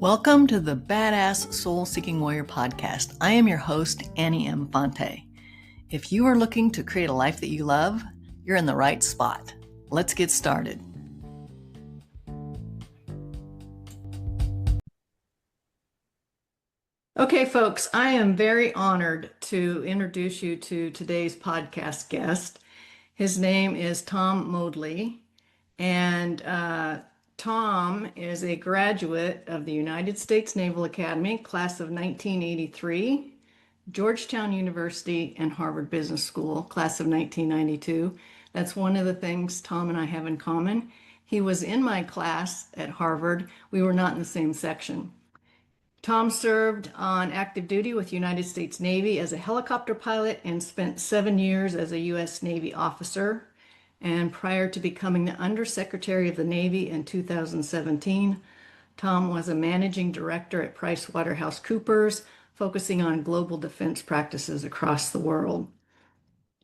Welcome to the Badass Soul Seeking Warrior podcast. I am your host, Annie M. Fonte. If you are looking to create a life that you love, you're in the right spot. Let's get started. Okay, folks, I am very honored to introduce you to today's podcast guest. His name is Tom Modely, and Tom is a graduate of the United States Naval Academy, class of 1983, Georgetown University, and Harvard Business School, class of 1992. That's one of the things Tom and I have in common. He was in my class at Harvard. We were not in the same section. Tom served on active duty with United States Navy as a helicopter pilot and spent 7 years as a U.S. Navy officer. And prior to becoming the Undersecretary of the Navy in 2017, Tom was a managing director at PricewaterhouseCoopers, focusing on global defense practices across the world.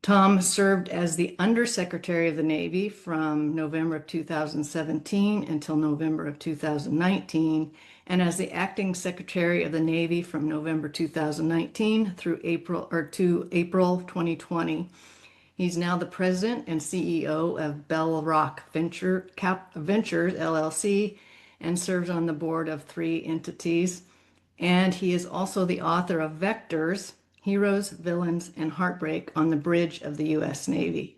Tom served as the Undersecretary of the Navy from November of 2017 until November of 2019, and as the Acting Secretary of the Navy from November 2019 through April 2020. He's now the president and CEO of Bell Rock Ventures LLC and serves on the board of 3 entities. And he is also the author of Vectors, Heroes, Villains, and Heartbreak on the Bridge of the U.S. Navy.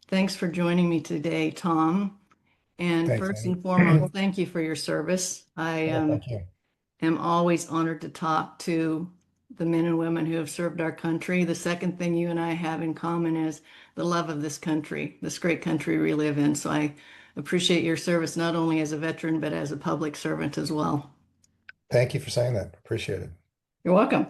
Thanks for joining me today, Tom. And Thanks, first Annie. and foremost, thank you for your service. I Thank you. am always honored to talk to the men and women who have served our country. The second thing you and I have in common is the love of this country, this great country we live in. So I appreciate your service, not only as a veteran, but as a public servant as well. Thank you for saying that. Appreciate it. You're welcome.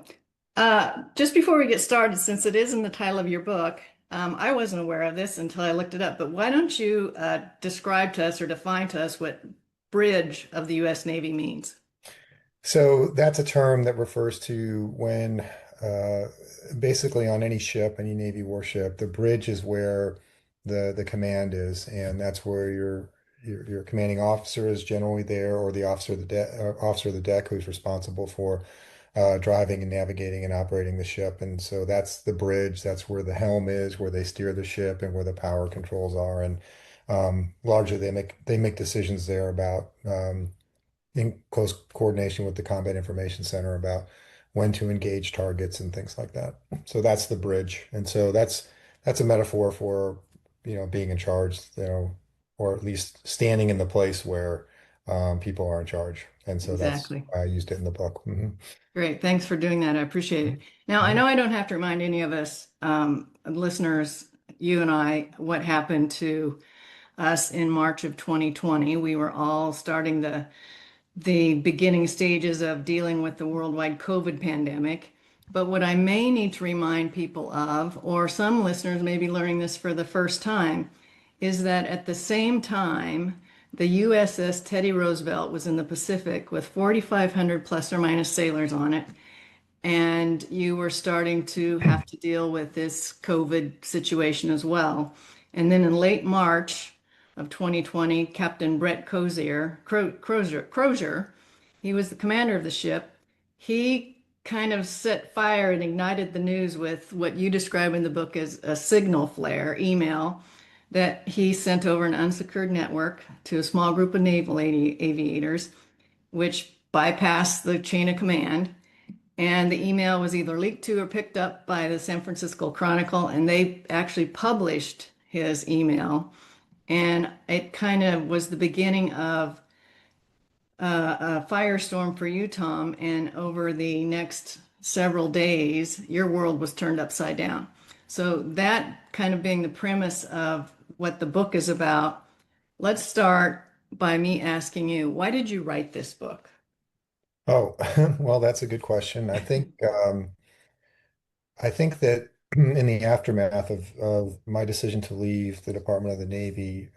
Just before we get started, since it is in the title of your book, I wasn't aware of this until I looked it up, but why don't you describe to us or define to us what bridge of the U.S. Navy means? So that's a term that refers to when basically on any ship, any Navy warship, the bridge is where the command is, and that's where your commanding officer is generally there, or the officer of the deck who's responsible for driving and navigating and operating the ship. And so that's the bridge. That's where the helm is, where they steer the ship, and where the power controls are. And largely they make decisions there about in close coordination with the Combat Information Center about when to engage targets and things like that. So that's the bridge. And so that's a metaphor for, being in charge, or at least standing in the place where people are in charge. And so that's Exactly. why I used it in the book. Great. Thanks for doing that. I appreciate it. Now, I Mhm. know I don't have to remind any of us, listeners, you and I, what happened to us in March of 2020. We were all starting the beginning stages of dealing with the worldwide COVID pandemic. But what I may need to remind people of, or some listeners may be learning this for the first time, is that at the same time, the USS Teddy Roosevelt was in the Pacific with 4,500 plus or minus sailors on it. And you were starting to have to deal with this COVID situation as well. And then in late March of 2020, Captain Brett Crozier, he was the commander of the ship. He kind of set fire and ignited the news with what you describe in the book as a signal flare email that he sent over an unsecured network to a small group of naval aviators, which bypassed the chain of command. And the email was either leaked to or picked up by the San Francisco Chronicle, and they actually published his email. And it kind of was the beginning of a firestorm for you, Tom. And over the next several days, your world was turned upside down. So, that kind of being the premise of what the book is about, let's start by me asking you, why did you write this book? Oh, well, that's a good question. I think that in the aftermath of my decision to leave the Department of the Navy,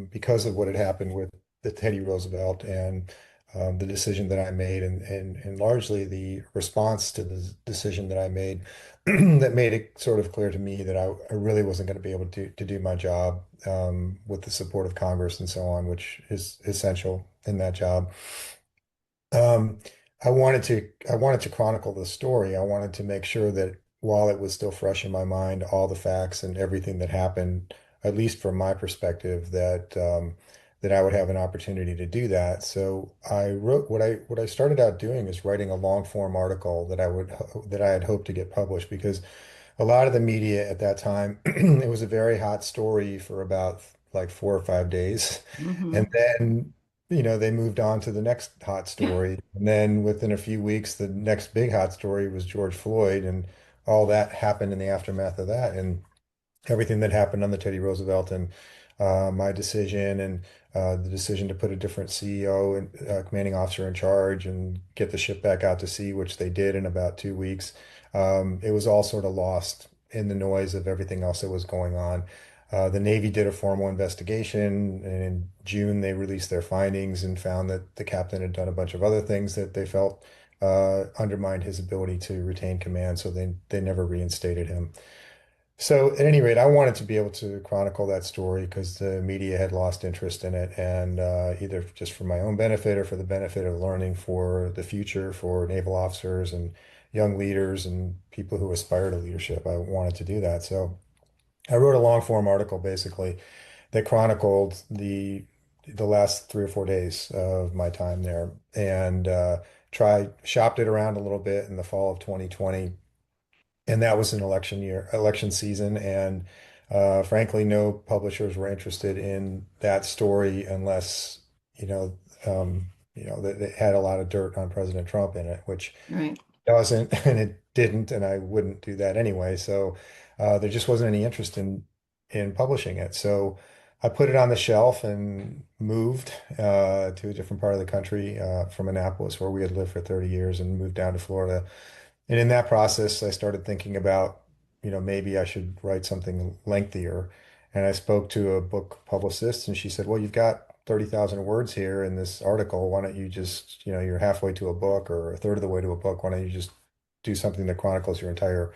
because of what had happened with the Teddy Roosevelt and the decision that I made, and largely the response to the decision that I made, that made it sort of clear to me that I really wasn't going to be able to do my job with the support of Congress and so on, which is essential in that job. Um, I wanted to chronicle the story. I wanted to make sure that while it was still fresh in my mind, all the facts and everything that happened, at least from my perspective, that I would have an opportunity to do that. So I wrote what I started out doing is writing a long form article that I had hoped to get published because a lot of the media at that time, it was a very hot story for about like 4 or 5 days. And Hmm. then, they moved on to the next hot story. And then within a few weeks, the next big hot story was George Floyd, and all that happened in the aftermath of that. And everything that happened on the Teddy Roosevelt and my decision and the decision to put a different CEO and commanding officer in charge and get the ship back out to sea, which they did in about 2 weeks. It was all sort of lost in the noise of everything else that was going on. The Navy did a formal investigation, and in June they released their findings and found that the captain had done a bunch of other things that they felt undermined his ability to retain command, so they never reinstated him. So at any rate, I wanted to be able to chronicle that story because the media had lost interest in it, and either just for my own benefit or for the benefit of learning for the future for naval officers and young leaders and people who aspire to leadership, I wanted to do that. So I wrote a long form article basically that chronicled the last 3 or 4 days of my time there, and shopped it around a little bit in the fall of 2020, and that was an election season, and frankly, no publishers were interested in that story unless you know that it had a lot of dirt on President Trump in it, which Right. doesn't, and it didn't, and I wouldn't do that anyway. So there just wasn't any interest in publishing it. So I put it on the shelf and moved to a different part of the country from Annapolis, where we had lived for 30 years, and moved down to Florida. And in that process, I started thinking about, maybe I should write something lengthier. And I spoke to a book publicist, and she said, "Well, you've got 30,000 words here in this article. Why don't you just, you're halfway to a book or a third of the way to a book. Why don't you just do something that chronicles your entire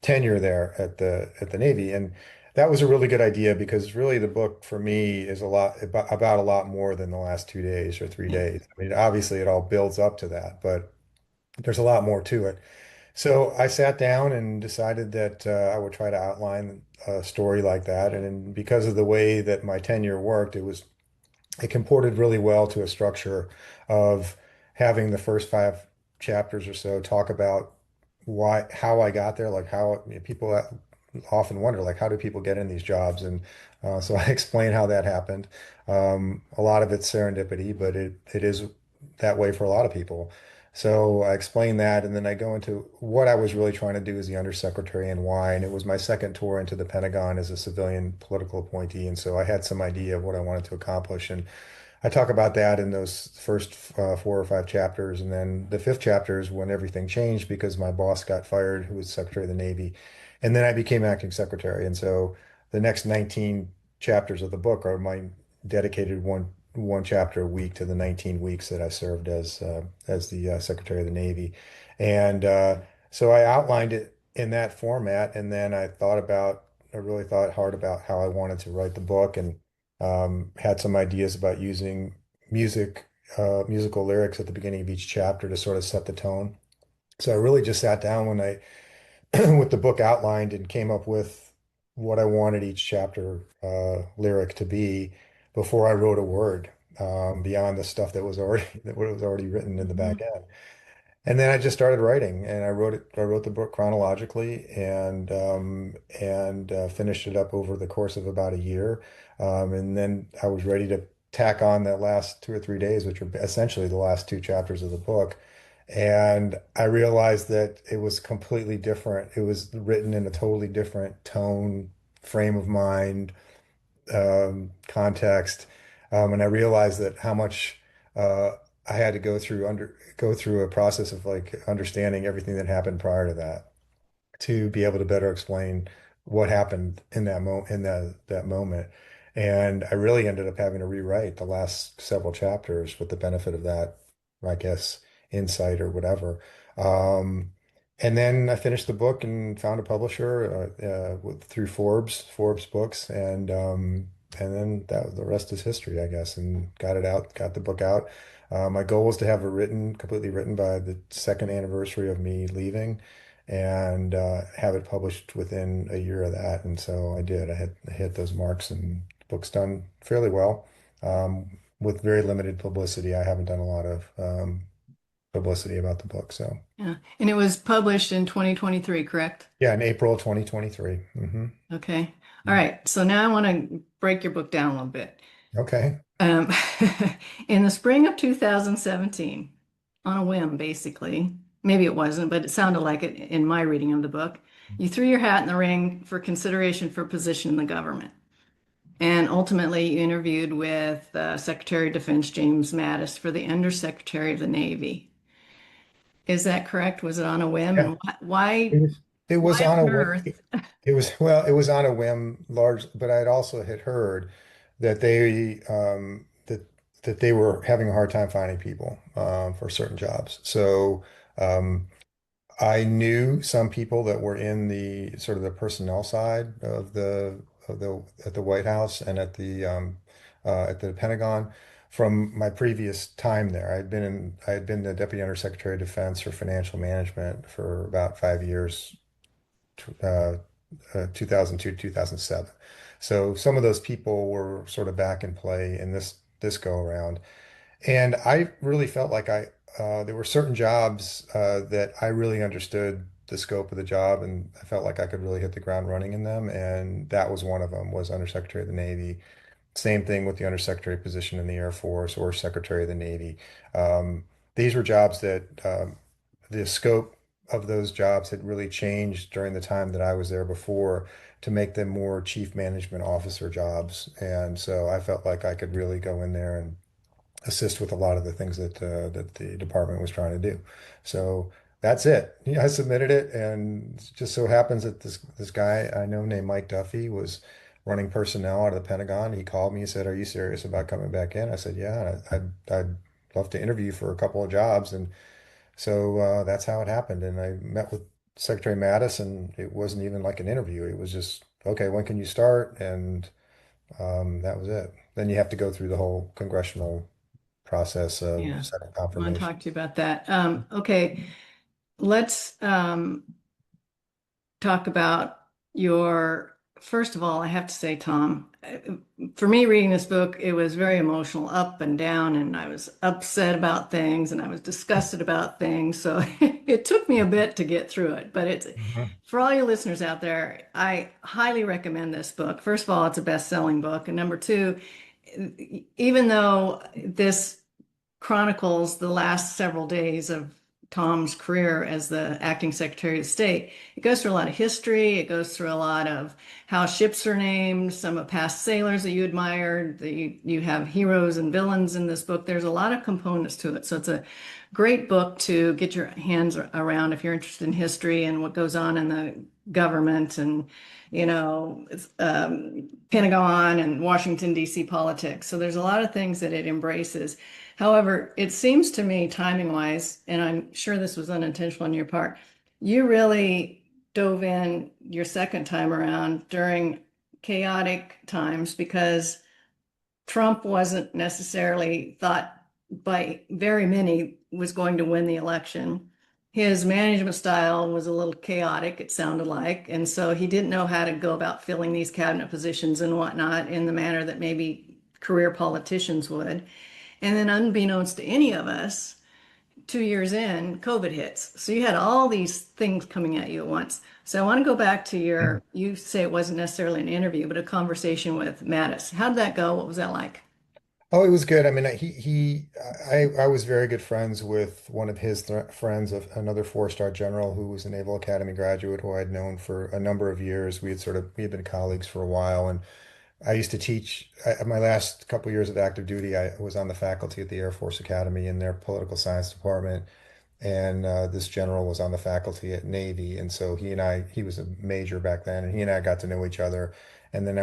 tenure there at the Navy?" And that was a really good idea because really the book for me is about a lot more than the last 2 days or three Yeah. days. I mean, obviously it all builds up to that, but there's a lot more to it. So I sat down and decided that I would try to outline a story like that. And because of the way that my tenure worked, it comported really well to a structure of having the first 5 chapters or so talk about how I got there, like how people often wonder, like, how do people get in these jobs? And so I explain how that happened. A lot of it's serendipity, but it is that way for a lot of people. So I explain that, and then I go into what I was really trying to do as the undersecretary and why. And it was my second tour into the Pentagon as a civilian political appointee, and so I had some idea of what I wanted to accomplish. And I talk about that in those first 4 or 5 chapters, and then the fifth chapter is when everything changed because my boss got fired, who was Secretary of the Navy, and then I became acting secretary. And so the next 19 chapters of the book are my dedicated one chapter a week to the 19 weeks that I served as the Secretary of the Navy. And so I outlined it in that format, and then I really thought hard about how I wanted to write the book, and had some ideas about using music, musical lyrics at the beginning of each chapter to sort of set the tone. So I really just sat down when I, with the book outlined, and came up with what I wanted each chapter lyric to be before I wrote a word beyond the stuff that was already written in the Hmm. back end. And then I just started writing, and I wrote the book chronologically, and finished it up over the course of about a year. And then I was ready to tack on that last 2 or 3 days, which are essentially the last 2 chapters of the book. And I realized that it was completely different. It was written in a totally different tone, frame of mind, context, and I realized that how much uh, I had to go through a process of like understanding everything that happened prior to that to be able to better explain what happened in that moment. And I really ended up having to rewrite the last several chapters with the benefit of that, I guess, insight or whatever. Um, and then I finished the book and found a publisher through Forbes Books, and and then that the rest is history, I guess, and got it out, got the book out. My goal was to have it written, completely written by the second anniversary of me leaving, and have it published within a year of that. And so I did. I hit those marks, and the book's done fairly well, with very limited publicity. I haven't done a lot of publicity about the book. So Yeah. And it was published in 2023, correct? yeah, in April 2023. Okay. All right. So now I want to break your book down a little bit. Okay. Um, in the spring of 2017, on a whim, basically, maybe it wasn't, but it sounded like it in my reading of the book, you threw your hat in the ring for consideration for a position in the government. And ultimately, you interviewed with Secretary of Defense James Mattis for the Undersecretary of the Navy. Is that correct? Was it on a whim? Yeah. And why, It was why on a on whim. earth? It was well, it was on a whim, large, but I'd also had heard that they were having a hard time finding people for certain jobs. So um, I knew some people that were in the sort of the personnel side of the at the White House and at the Pentagon from my previous time there. I had been the Deputy Undersecretary of Defense for Financial Management for about 5 years, uh, 2002 2007. So some of those people were sort of back in play in this go around. And I really felt like there were certain jobs that I really understood the scope of the job, and I felt like I could really hit the ground running in them. And that was one of them, was Undersecretary of the Navy. Same thing with the Undersecretary position in the Air Force or Secretary of the Navy. Um, these were jobs that the scope of those jobs had really changed during the time that I was there before to make them more chief management officer jobs. And so I felt like I could really go in there and assist with a lot of the things that the department was trying to do. So that's it. Yeah, I submitted it, and it just so happens that this guy I know named Mike Duffy was running personnel out of the Pentagon. He called me and said, "Are you serious about coming back in?" I said, "Yeah, I'd love to interview for a couple of jobs." And so that's how it happened. And I met with Secretary Mattis, and it wasn't even like an interview. It was just, "Okay, when can you start?" And that was it. Then you have to go through the whole congressional process of Yeah, second I want to confirmation. talk to you about that. Okay, let's talk about your, first of all, I have to say, Tom, for me reading this book, it was very emotional, up and down, and I was upset about things and I was disgusted about things. So it took me a bit to get through it, but it's Mhm. for all you listeners out there, I highly recommend this book. First of all, it's a best-selling book, and number two, even though this chronicles the last several days of Tom's career as the acting Secretary of State. It goes through a lot of history. It goes through a lot of how ships are named, some of past sailors that you admired. You have heroes and villains in this book. There's a lot of components to it. So it's a great book to get your hands around if you're interested in history and what goes on in the government and, Pentagon and Washington, D.C. politics. So there's a lot of things that it embraces. However, it seems to me, timing wise, and I'm sure this was unintentional on your part, you really dove in your second time around during chaotic times because Trump wasn't necessarily thought by very many was going to win the election. His management style was a little chaotic, it sounded like. And so he didn't know how to go about filling these cabinet positions and whatnot in the manner that maybe career politicians would. And then, unbeknownst to any of us, 2 years in, COVID hits. So you had all these things coming at you at once. So I want to go back to you say it wasn't necessarily an interview, but a conversation with Mattis. How did that go? What was that like? Oh, it was good. I mean, I was very good friends with one of his th friends, of another four-star general who was a Naval Academy graduate who I'd known for a number of years. We had been colleagues for a while, and I used to teach. My last couple years of active duty, I was on the faculty at the Air Force Academy in their political science department. And this general was on the faculty at Navy, and so he was a major back then, and he and I got to know each other. And then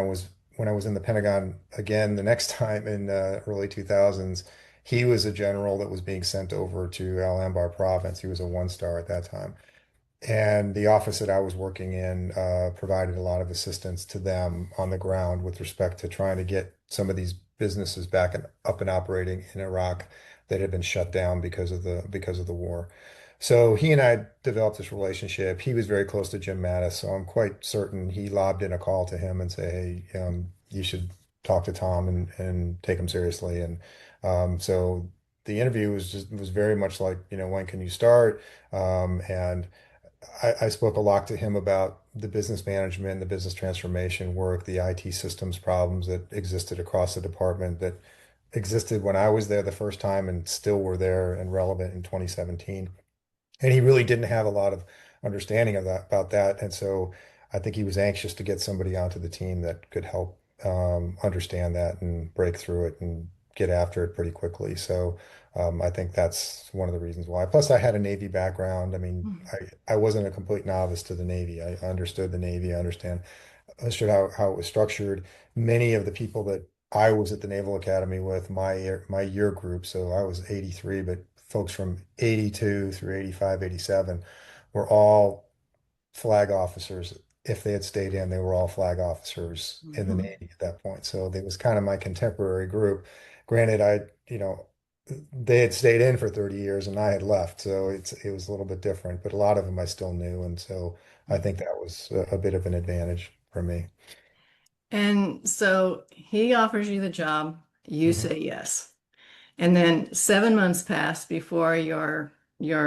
when I was in the Pentagon again the next time in early 2000s, he was a general that was being sent over to Al Anbar province. He was a one star at that time. And the office that I was working in provided a lot of assistance to them on the ground with respect to trying to get some of these businesses back and up and operating in Iraq that had been shut down because of the war. So he and I developed this relationship. He was very close to Jim Mattis, so I'm quite certain he lobbed in a call to him and say, "Hey, you should talk to Tom and take him seriously." And so the interview was very much like, when can you start? And I spoke a lot to him about the business management, the business transformation work, the IT systems problems that existed across the department that existed when I was there the first time and still were there and relevant in 2017. And he really didn't have a lot of understanding of that about that. And so I think he was anxious to get somebody onto the team that could help understand that and break through it and get after it pretty quickly. So I think that's one of the reasons why. Plus, I had a Navy background. I mean, I wasn't a complete novice to the Navy. I understood the Navy. Understood how it was structured. Many of the people that I was at the Naval Academy with my year group, so I was 83, but folks from 82 through 85, 87 were all flag officers. If they had stayed in, they were all flag officers in the Mhm. Navy at that point. So it was kind of my contemporary group. Granted, they had stayed in for 30 years and I had left, so it was a little bit different, but a lot of them I still knew, and so I think that was a bit of an advantage for me. And so he offers you the job, you Mhm. say yes. And then 7 months pass before your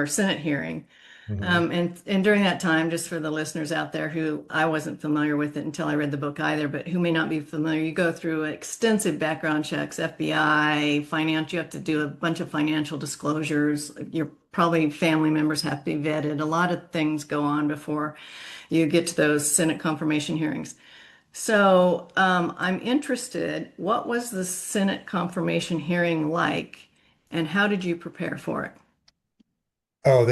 Senate hearing. Mhm. And during that time, just for the listeners out there who I wasn't familiar with it until I read the book either, but who may not be familiar, you go through extensive background checks, FBI, finance, you have to do a bunch of financial disclosures. Your probably family members have to be vetted. A lot of things go on before you get to those Senate confirmation hearings. So I'm interested, what was the Senate confirmation hearing like, and how did you prepare for it? Oh,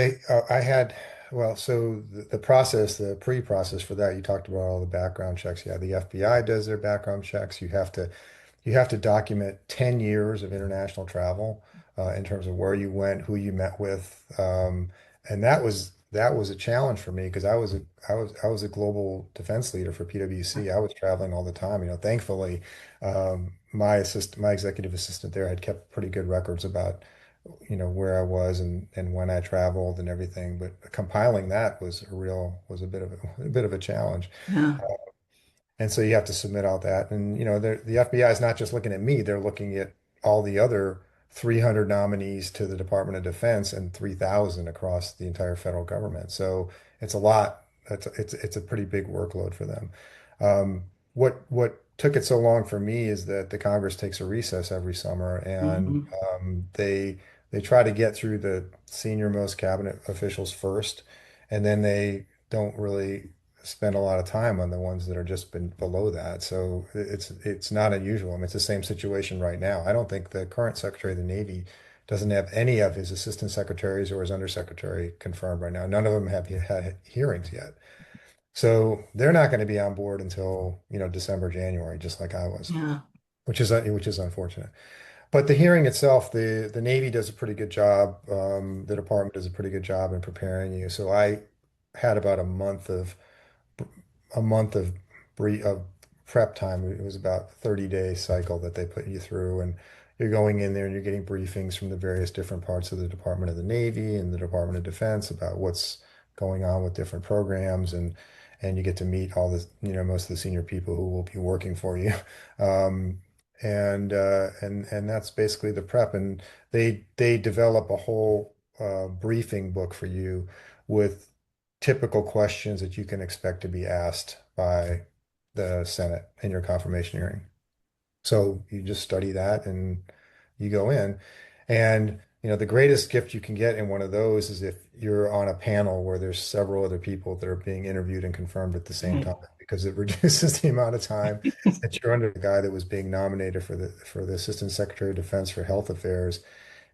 I had, well, so the process, the pre-process for that, you talked about all the background checks. Yeah, the FBI does their background checks. You have to document 10 years of international travel in terms of where you went, who you met with. And that was a challenge for me because I was a global defense leader for PwC. I was traveling all the time. Thankfully, my executive assistant there had kept pretty good records about where I was and when I traveled and everything. But compiling that was a bit of a challenge. Yeah. And so you have to submit all that. And the FBI is not just looking at me, they're looking at all the other 300 nominees to the Department of Defense and 3,000 across the entire federal government. So it's a lot. It's a pretty big workload for them. What took it so long for me is that the Congress takes a recess every summer, and Mhm. they try to get through the senior most cabinet officials first, and then they don't really spend a lot of time on the ones that are just been below that. So it's not unusual. I mean, it's the same situation right now. I don't think the current Secretary of the Navy doesn't have any of his assistant secretaries or his undersecretary confirmed right now. None of them have had hearings yet. So they're not going to be on board until, December, January, just like I was, Yeah. which is unfortunate. But the hearing itself, the Navy does a pretty good job. The department does a pretty good job in preparing you. So I had about a month of of prep time. It was about 30-day cycle that they put you through, and you're going in there and you're getting briefings from the various different parts of the Department of the Navy and the Department of Defense about what's going on with different programs, and you get to meet all the, most of the senior people who will be working for you. Um, and that's basically the prep. And they develop a whole briefing book for you with typical questions that you can expect to be asked by the Senate in your confirmation hearing. So you just study that and you go in. And the greatest gift you can get in one of those is if you're on a panel where there's several other people that are being interviewed and confirmed at the same Right. time, because it reduces the amount of time that you're under the guy that was being nominated for the Assistant Secretary of Defense for Health Affairs.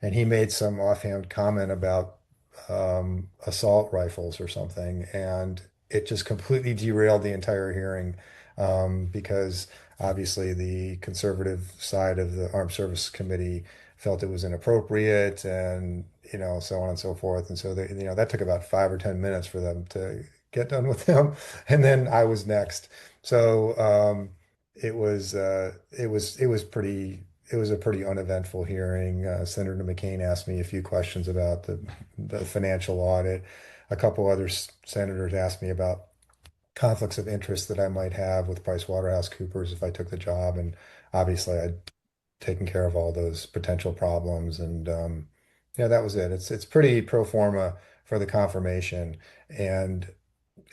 And he made some offhand comment about assault rifles or something, and it just completely derailed the entire hearing because obviously the conservative side of the Armed Services Committee felt it was inappropriate, and so on and so forth. And so that took about 5 or 10 minutes for them to get done with them. And then I was next. So it was a pretty uneventful hearing. Senator McCain asked me a few questions about the financial audit. A couple other senators asked me about conflicts of interest that I might have with PricewaterhouseCoopers if I took the job. And obviously, I'd taken care of all those potential problems. And yeah, that was it. It's pretty pro forma for the confirmation. And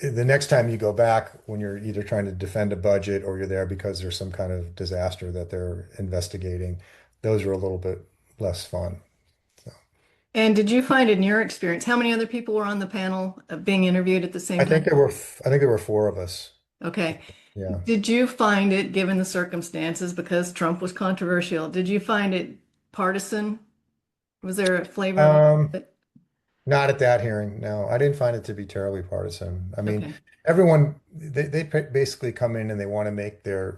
the next time you go back, when you're either trying to defend a budget or you're there because there's some kind of disaster that they're investigating, those are a little bit less fun. So And did you find in your experience, how many other people were on the panel being interviewed at the same time? I think there were four of us. Okay. Yeah. Did you find it, given the circumstances, because Trump was controversial, did you find it partisan? Was there a flavor of Um, it? Not at that hearing. No, I didn't find it to be terribly partisan. I mean, Okay. everyone they basically come in and they want to make their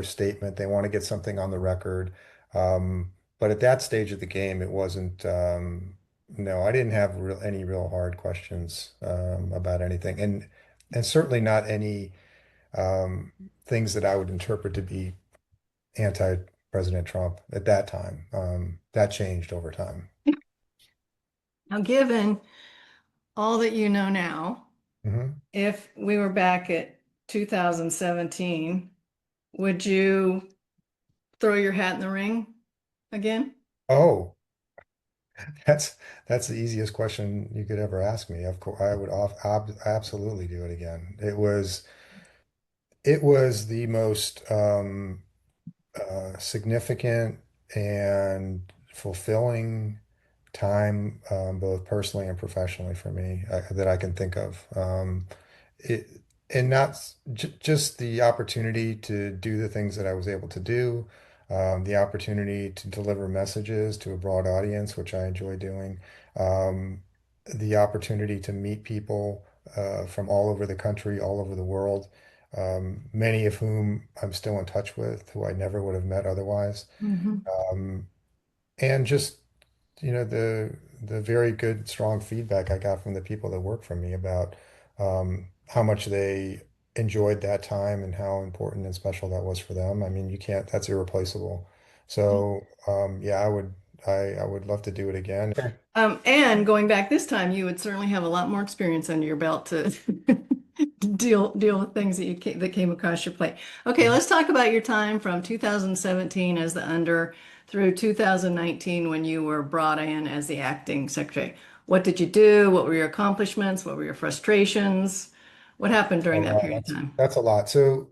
statement. They want to get something on the record. But at that stage of the game, it wasn't. No, I didn't have any real hard questions about anything, and certainly not any um, things that I would interpret to be anti-President Trump at that time. That changed over time. Now, given all that you know now, Mhm. if we were back at 2017, would you throw your hat in the ring again? Oh. That's that's the easiest question you could ever ask me. Of course, I would absolutely do it again. It was the most significant and fulfilling time, both personally and professionally for me, that I can think of. It and not just the opportunity to do the things that I was able to do, the opportunity to deliver messages to a broad audience, which I enjoy doing, um, the opportunity to meet people from all over the country, all over the world, many of whom I'm still in touch with, who I never would have met otherwise. Mhm. Um, and just the very good, strong feedback I got from the people that work for me about how much they enjoyed that time and how important and special that was for them. I mean, you can't, that's irreplaceable. So yeah, I would love to do it again. And going back this time, you would certainly have a lot more experience under your belt to deal with things that came across your plate. Okay, let's talk about your time from 2017 as the under through 2019 when you were brought in as the acting secretary. What did you do? What were your accomplishments? What were your frustrations? What happened Oh, during that wow, period of time? that's a lot. So,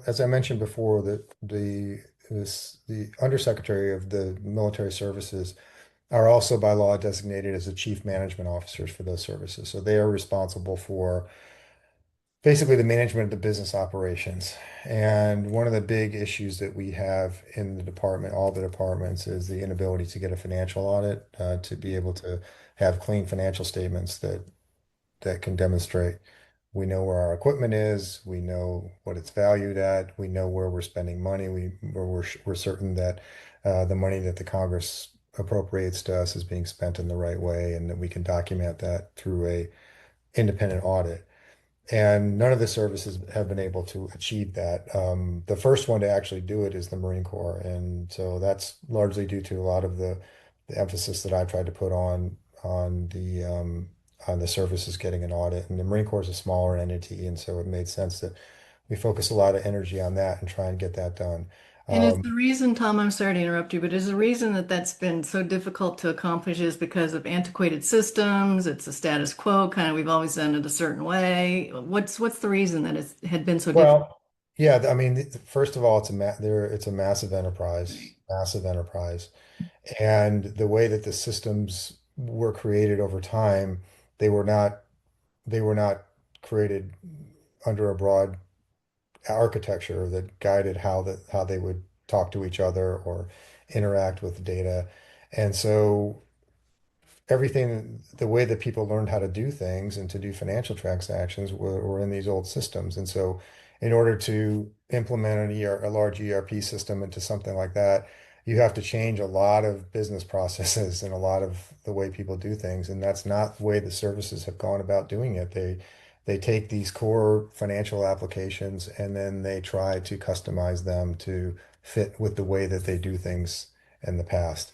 as I mentioned before, that the undersecretary of the military services are also by law designated as the chief management officers for those services. So they are responsible for basically the management of the business operations. And one of the big issues that we have in the department, all the departments, is the inability to get a financial audit, to be able to have clean financial statements that can demonstrate we know where our equipment is, we know what it's valued at, we know where we're spending money, we're certain that the money that the Congress appropriates to us is being spent in the right way, and that we can document that through a independent audit. And none of the services have been able to achieve that. The first one to actually do it is the Marine Corps. And so that's largely due to a lot of the emphasis that I tried to put on the services getting an audit. And the Marine Corps is a smaller entity, and so it made sense that we focus a lot of energy on that and try and get that done. And is Um, the reason, Tom, I'm sorry to interrupt you, but is the reason that that's been so difficult to accomplish is because of antiquated systems? It's a status quo, kind of we've always done it a certain way. What's the reason that it had been so difficult? well, yeah, I mean, first of all, it's a massive enterprise. And the way that the systems were created over time, they were not they were not created under a broad architecture that guided how they would talk to each other or interact with data. And so everything, the way that people learned how to do things and to do financial transactions were in these old systems. And so, in order to implement a large ERP system into something like that, you have to change a lot of business processes and a lot of the way people do things. And that's not the way the services have gone about doing it. They take these core financial applications and then they try to customize them to fit with the way that they do things in the past.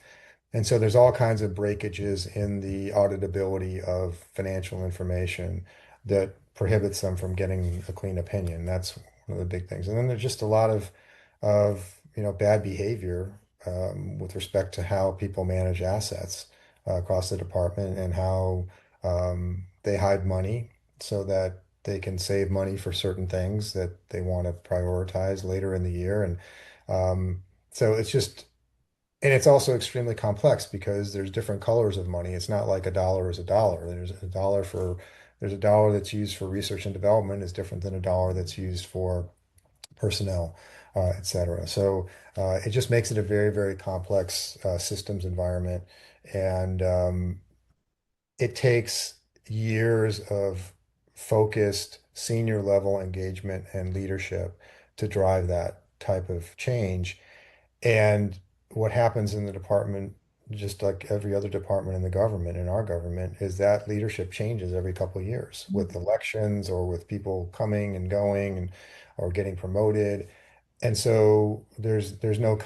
And so there's all kinds of breakages in the auditability of financial information that prohibits them from getting a clean opinion. That's one of the big things. And then there's just a lot of bad behavior with respect to how people manage assets across the department and how they hide money so that they can save money for certain things that they want to prioritize later in the year. And so it's just and it's also extremely complex because there's different colors of money. It's not like a dollar is a dollar. There's a dollar that's used for research and development is different than a dollar that's used for personnel, et cetera. So it just makes it a very, very complex systems environment. And it takes years of focused senior level engagement and leadership to drive that type of change. And what happens in the department, just like every other department in the government, in our government, is that leadership changes every couple of years with elections or with people coming and going and or getting promoted. And so there's no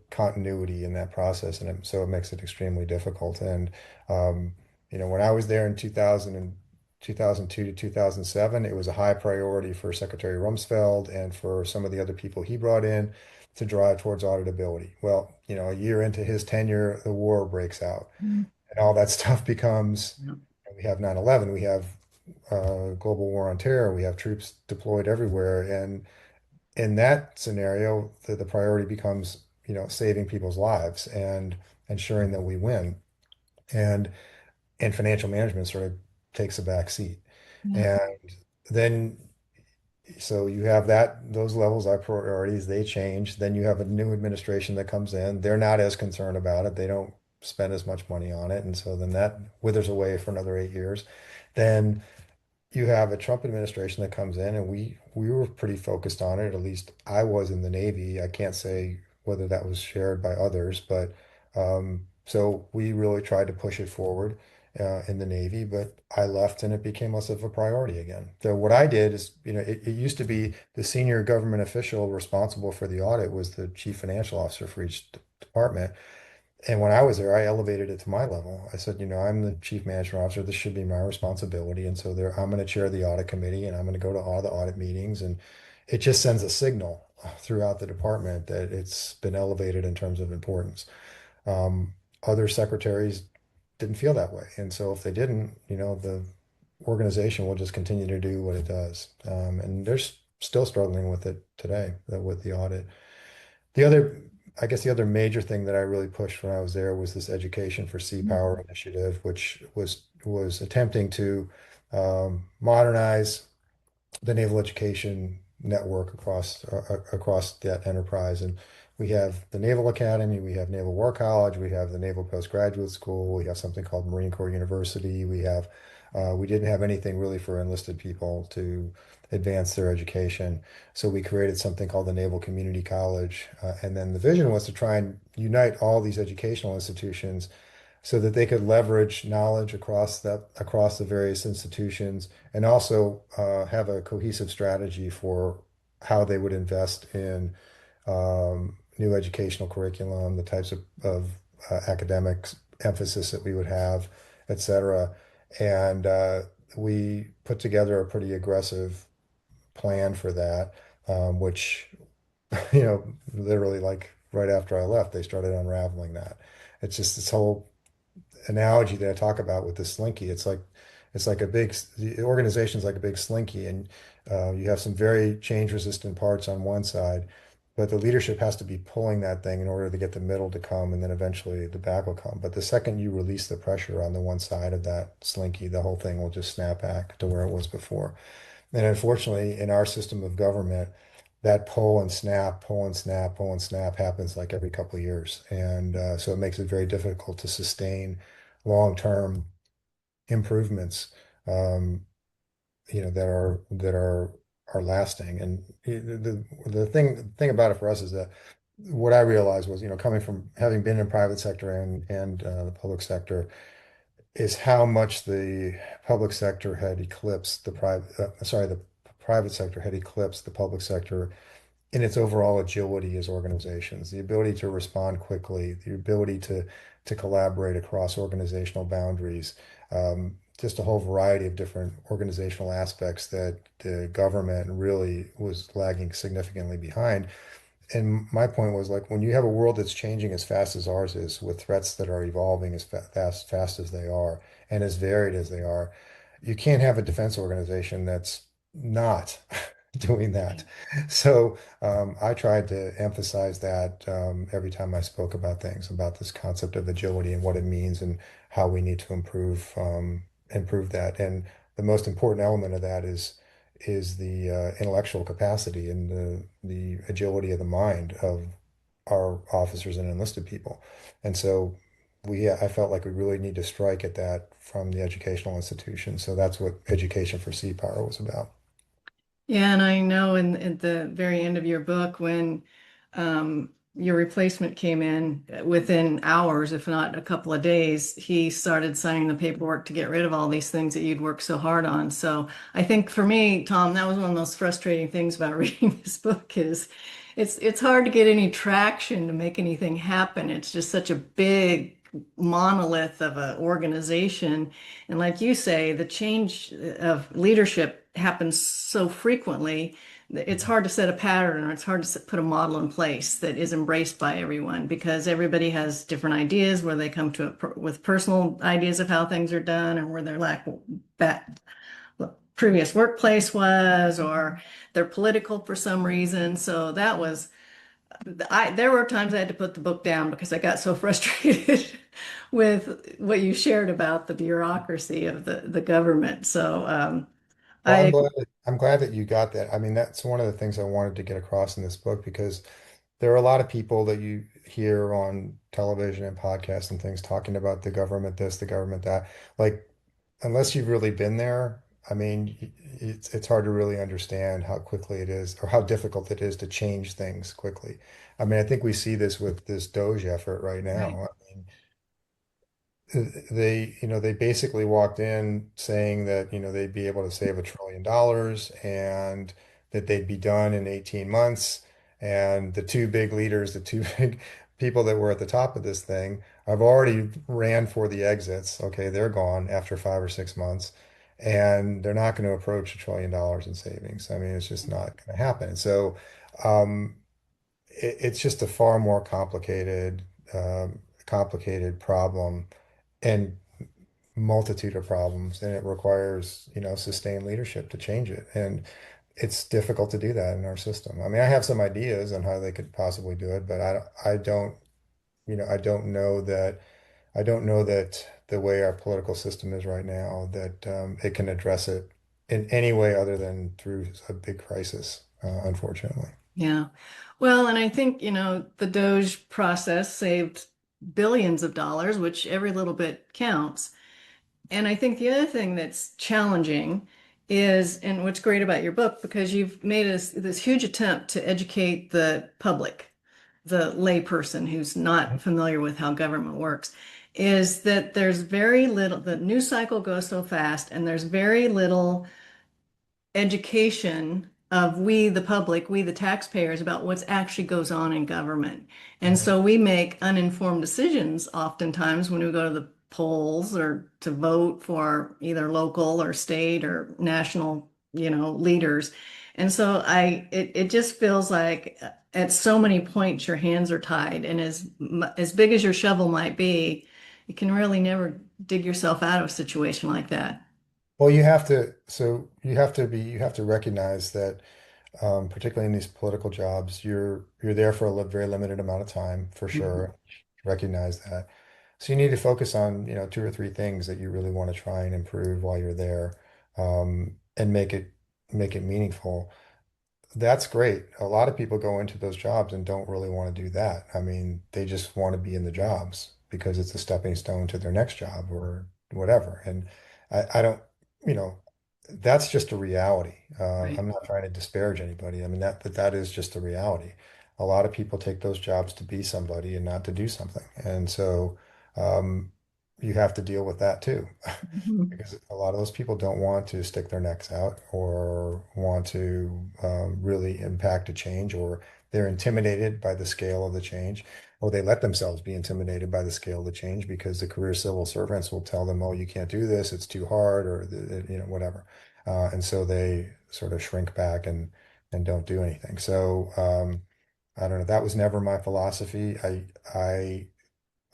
continuity in that process, and so it makes it extremely difficult. And when I was there in 2002 to 2007, it was a high priority for Secretary Rumsfeld and for some of the other people he brought in to drive towards auditability. Well, a year into his tenure, the war breaks out, Mhm. and all that stuff becomes. Yeah. We have 9/11, we have global war on terror, we have troops deployed everywhere, and in that scenario, the priority becomes, saving people's lives and ensuring that we win. And financial management sort of takes a back seat. Yeah. And then so you have those levels of priorities, they change. Then you have a new administration that comes in. They're not as concerned about it. They don't spend as much money on it. And so then that withers away for another 8 years. Then you have a Trump administration that comes in, and we were pretty focused on it. At least I was in the Navy. I can't say whether that was shared by others, but so we really tried to push it forward in the Navy. But I left, and it became less of a priority again. So what I did is, it used to be the senior government official responsible for the audit was the chief financial officer for each department. And when I was there, I elevated it to my level. I said, I'm the chief management officer. This should be my responsibility. And so I'm going to chair the audit committee and I'm going to go to all the audit meetings. And it just sends a signal throughout the department that it's been elevated in terms of importance. Other secretaries didn't feel that way. And so if they didn't, the organization will just continue to do what it does. And they're still struggling with it today, with the audit. The other, I guess the other major thing that I really pushed when I was there was this Education for Sea Power initiative, which was attempting to modernize the naval education network across that enterprise. And we have the Naval Academy, we have Naval War College, we have the Naval Postgraduate School, we have something called Marine Corps University. We didn't have anything really for enlisted people to advance their education. So we created something called the Naval Community College. And then the vision was to try and unite all these educational institutions so that they could leverage knowledge across the various institutions and also have a cohesive strategy for how they would invest in new educational curriculum, the types of academic emphasis that we would have, et cetera. And we put together a pretty aggressive plan for that, which, literally like right after I left, they started unraveling that. It's just this whole analogy that I talk about with the slinky. It's like the organization's like a big slinky, and you have some very change resistant parts on one side, but the leadership has to be pulling that thing in order to get the middle to come, and then eventually the back will come. But the second you release the pressure on the one side of that slinky, the whole thing will just snap back to where it was before. And unfortunately, in our system of government, that pull and snap, pull and snap, pull and snap happens like every couple of years. And so it makes it very difficult to sustain long-term improvements, um, that are lasting. And the thing about it for us is that what I realized was, coming from having been in private sector and the public sector, is how much the public sector had eclipsed the private sector had eclipsed the public sector in its overall agility as organizations, the ability to respond quickly, the ability to collaborate across organizational boundaries, just a whole variety of different organizational aspects that the government really was lagging significantly behind. And my point was like when you have a world that's changing as fast as ours is, with threats that are evolving as fast as they are, and as varied as they are, you can't have a defense organization that's not doing that. So I tried to emphasize that every time I spoke about things, about this concept of agility and what it means and how we need to improve that. And the most important element of that is the intellectual capacity and the agility of the mind of our officers and enlisted people. And so I felt like we really need to strike at that from the educational institution. So that's what Education for Sea Power was about. Yeah, and I know at the very end of your book, when your replacement came in, within hours, if not a couple of days, he started signing the paperwork to get rid of all these things that you'd worked so hard on. So I think for me, Tom, that was one of the most frustrating things about reading this book is it's hard to get any traction to make anything happen. It's just such a big monolith of an organization. And like you say, the change of leadership happens so frequently. It's hard to set a pattern, or it's hard to put a model in place that is embraced by everyone, because everybody has different ideas where they come to it with personal ideas of how things are done, or where their lack that previous workplace was, or they're political for some reason. So that was there were times I had to put the book down because I got so frustrated with what you shared about the bureaucracy of the government. So Well, I I'm glad that you got that. I mean, that's one of the things I wanted to get across in this book because there are a lot of people that you hear on television and podcasts and things talking about the government this, the government that. Like, unless you've really been there, I mean, it's hard to really understand how quickly it is or how difficult it is to change things quickly. I mean, I think we see this with this Doge effort right right, now. I mean, they basically walked in saying that, they'd be able to save $1 trillion and that they'd be done in 18 months. And the two big leaders, the two big people that were at the top of this thing, I've already ran for the exits. Okay, they're gone after 5 or 6 months, and they're not going to approach $1 trillion in savings. I mean, it's just not going to happen. So, um, it's just a far more complicated problem and multitude of problems, and it requires, sustained leadership to change it. And it's difficult to do that in our system. I mean, I have some ideas on how they could possibly do it, but I don't, I don't know that the way our political system is right now, that it can address it in any way other than through a big crisis, unfortunately. yeah. Well, and I think, the Doge process saved billions of dollars, which every little bit counts. And I think the other thing that's challenging is, and what's great about your book, because you've made this huge attempt to educate the public, the layperson who's not familiar with how government works, is that there's very little, the news cycle goes so fast, and there's very little education of we, the public, we, the taxpayers, about what's actually goes on in government. And Mhm. so we make uninformed decisions oftentimes when we go to the polls or to vote for either local or state or national, leaders. And so it just feels like at so many points your hands are tied, and as big as your shovel might be, you can really never dig yourself out of a situation like that. Well, you have to recognize that, particularly in these political jobs, you're there for a very limited amount of time, for Mhm. sure. Recognize that. So you need to focus on, two or three things that you really want to try and improve while you're there, and make it meaningful. That's great. A lot of people go into those jobs and don't really want to do that. I mean, they just want to be in the jobs because it's a stepping stone to their next job or whatever. And I don't, you know, that's just a reality. Right. I'm not trying to disparage anybody. I mean, but that is just a reality. a lot of people take those jobs to be somebody and not to do something. And so um, you have to deal with that too. Mhm. Because a lot of those people don't want to stick their necks out or want to really impact a change, or they're intimidated by the scale of the change, or they let themselves be intimidated by the scale of the change because the career civil servants will tell them, "Oh, you can't do this; it's too hard," or whatever, and so they sort of shrink back and don't do anything. So I don't know. That was never my philosophy.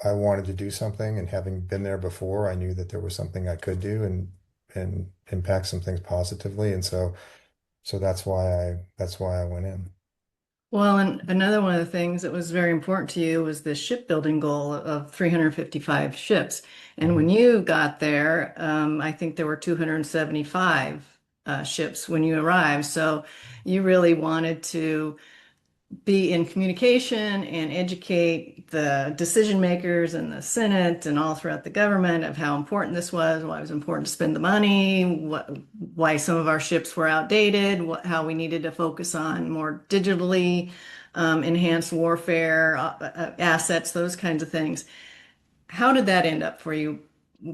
I wanted to do something, and having been there before, I knew that there was something I could do and impact some things positively. And so that's why I went in. Well, and another one of the things that was very important to you was the shipbuilding goal of 355 ships. And Mhm. when you got there, I think there were 275 ships when you arrived. So you really wanted to be in communication and educate the decision makers in the Senate and all throughout the government of how important this was, why it was important to spend the money, why some of our ships were outdated, how we needed to focus on more digitally enhanced warfare assets, those kinds of things. How did that end up for you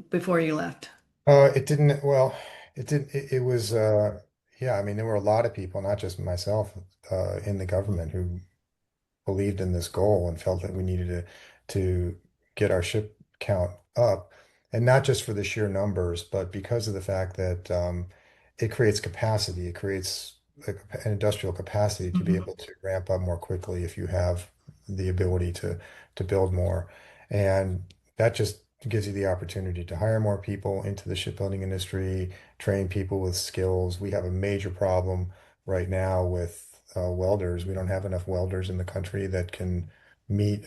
before you left? It didn't, well, it did, it was, yeah, I mean, there were a lot of people, not just myself, in the government who believed in this goal and felt that we needed to get our ship count up, and not just for the sheer numbers, but because of the fact that it creates capacity. It creates an industrial capacity to be Mhm. able to ramp up more quickly if you have the ability to build more, and that just gives you the opportunity to hire more people into the shipbuilding industry, train people with skills. We have a major problem right now with welders. We don't have enough welders in the country that can meet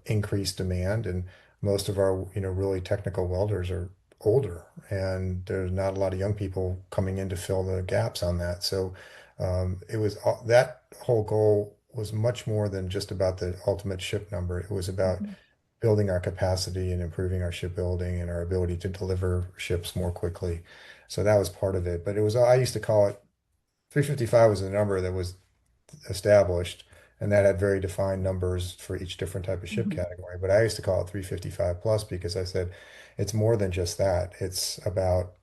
increased demand, and most of our, really technical welders are older, and there's not a lot of young people coming in to fill the gaps on that. So it was that whole goal was much more than just about the ultimate ship number. It was about building our capacity and improving our shipbuilding and our ability to deliver ships more quickly. So that was part of it. But it was, I used to call it 355 was a number that was established, and that had very defined numbers for each different type of ship Mhm. category. But I used to call it 355 plus because I said it's more than just that. It's about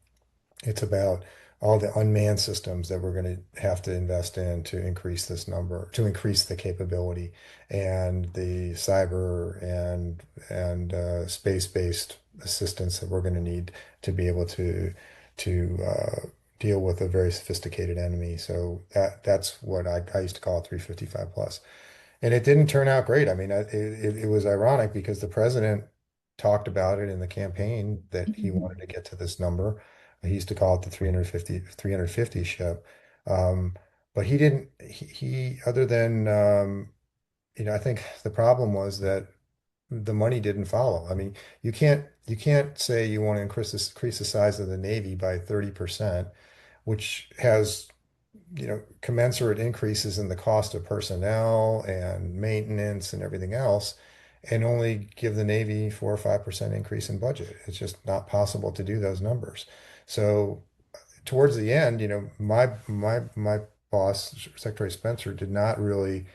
all the unmanned systems that we're going to have to invest in to increase this number, to increase the capability, and the cyber and space-based assistance that we're going to need to be able to deal with a very sophisticated enemy. So that's what I used to call it 355 plus. And it didn't turn out great. I mean, it was ironic because the president talked about it in the campaign that he Mhm. wanted to get to this number. He used to call it the 350 ship. Um, but he didn't, other than, I think the problem was that the money didn't follow. I mean, you can't say you want to increase the size of the Navy by 30%, which has commensurate increases in the cost of personnel and maintenance and everything else, and only give the Navy 4 or 5% increase in budget. It's just not possible to do those numbers. So towards the end, my boss, Secretary Spencer, did not really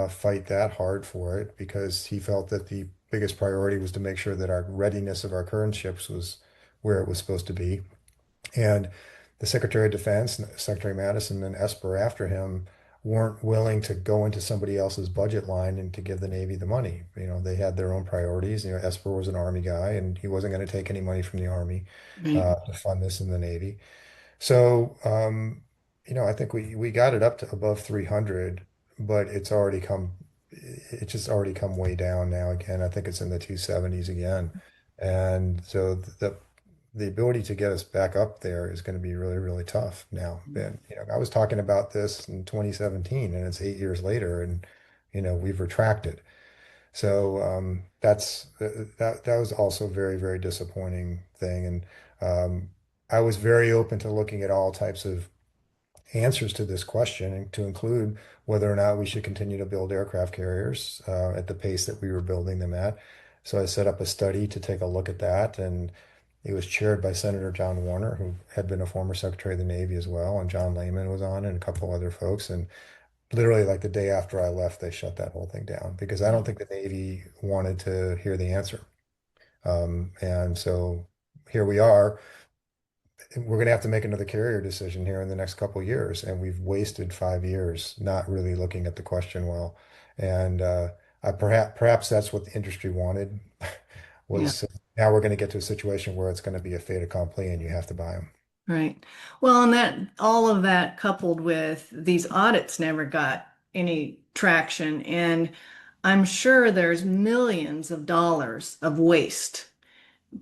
fight that hard for it because he felt that the biggest priority was to make sure that our readiness of our current ships was where it was supposed to be. And the Secretary of Defense, Secretary Madison, and Esper after him weren't willing to go into somebody else's budget line and to give the Navy the money. They had their own priorities. Esper was an Army guy, and he wasn't going to take any money from the Army Right. to fund this in the Navy. So, I think we got it up to above 300, but it's just already come way down now again. I think it's in the 270s again. And so the ability to get us back up there is going to be really, really tough now. And, I was talking about this in 2017, and it's 8 years later, and, we've retracted. So that was also a very, very disappointing thing. And I was very open to looking at all types of answers to this question, and to include whether or not we should continue to build aircraft carriers at the pace that we were building them at. So I set up a study to take a look at that, and it was chaired by Senator John Warner, who had been a former Secretary of the Navy as well, and John Lehman was on, and a couple other folks. And literally like the day after I left, they shut that whole thing down because I don't think the Navy wanted to hear the answer. And so here we are. We're going to have to make another carrier decision here in the next couple of years, and we've wasted 5 years not really looking at the question well. And perhaps that's what the industry wanted Yeah. was now we're going to get to a situation where it's going to be a fait accompli, and you have to buy them. Right. Well, and that all of that coupled with these audits never got any traction. And I'm sure there's millions of dollars of waste,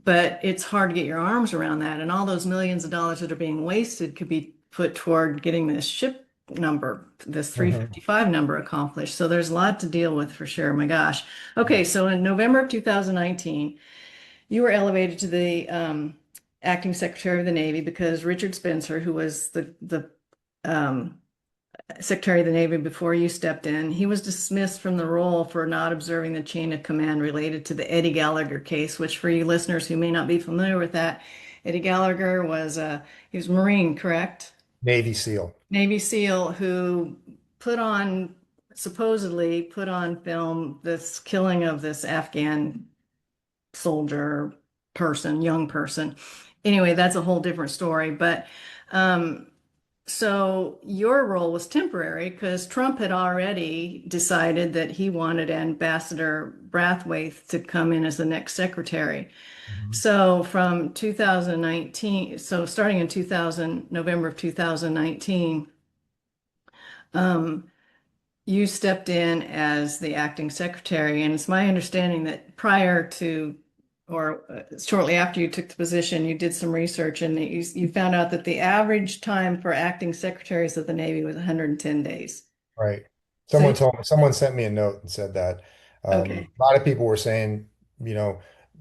but it's hard to get your arms around that. And all those millions of dollars that are being wasted could be put toward getting this ship number, this Hmm. 355 number accomplished. So there's a lot to deal with for sure. My gosh. Okay, so in November of 2019, you were elevated to the acting Secretary of the Navy because Richard Spencer, who was the um, Secretary of the Navy before you stepped in, he was dismissed from the role for not observing the chain of command related to the Eddie Gallagher case, which for you listeners who may not be familiar with that, Eddie Gallagher was he was Marine, correct? Navy SEAL. Navy SEAL who put on supposedly put on film this killing of this Afghan soldier person, young person. Anyway, that's a whole different story. But um, so your role was temporary because Trump had already decided that he wanted Ambassador Brathwaite to come in as the next secretary. Mhm. So from 2019, so starting in 2000, November of 2019, um, you stepped in as the acting secretary, and it's my understanding that prior to or shortly after you took the position, you did some research and you found out that the average time for acting secretaries of the Navy was 110 days. Right. So, Someone sent me a note and said that okay. a lot of people were saying, you know,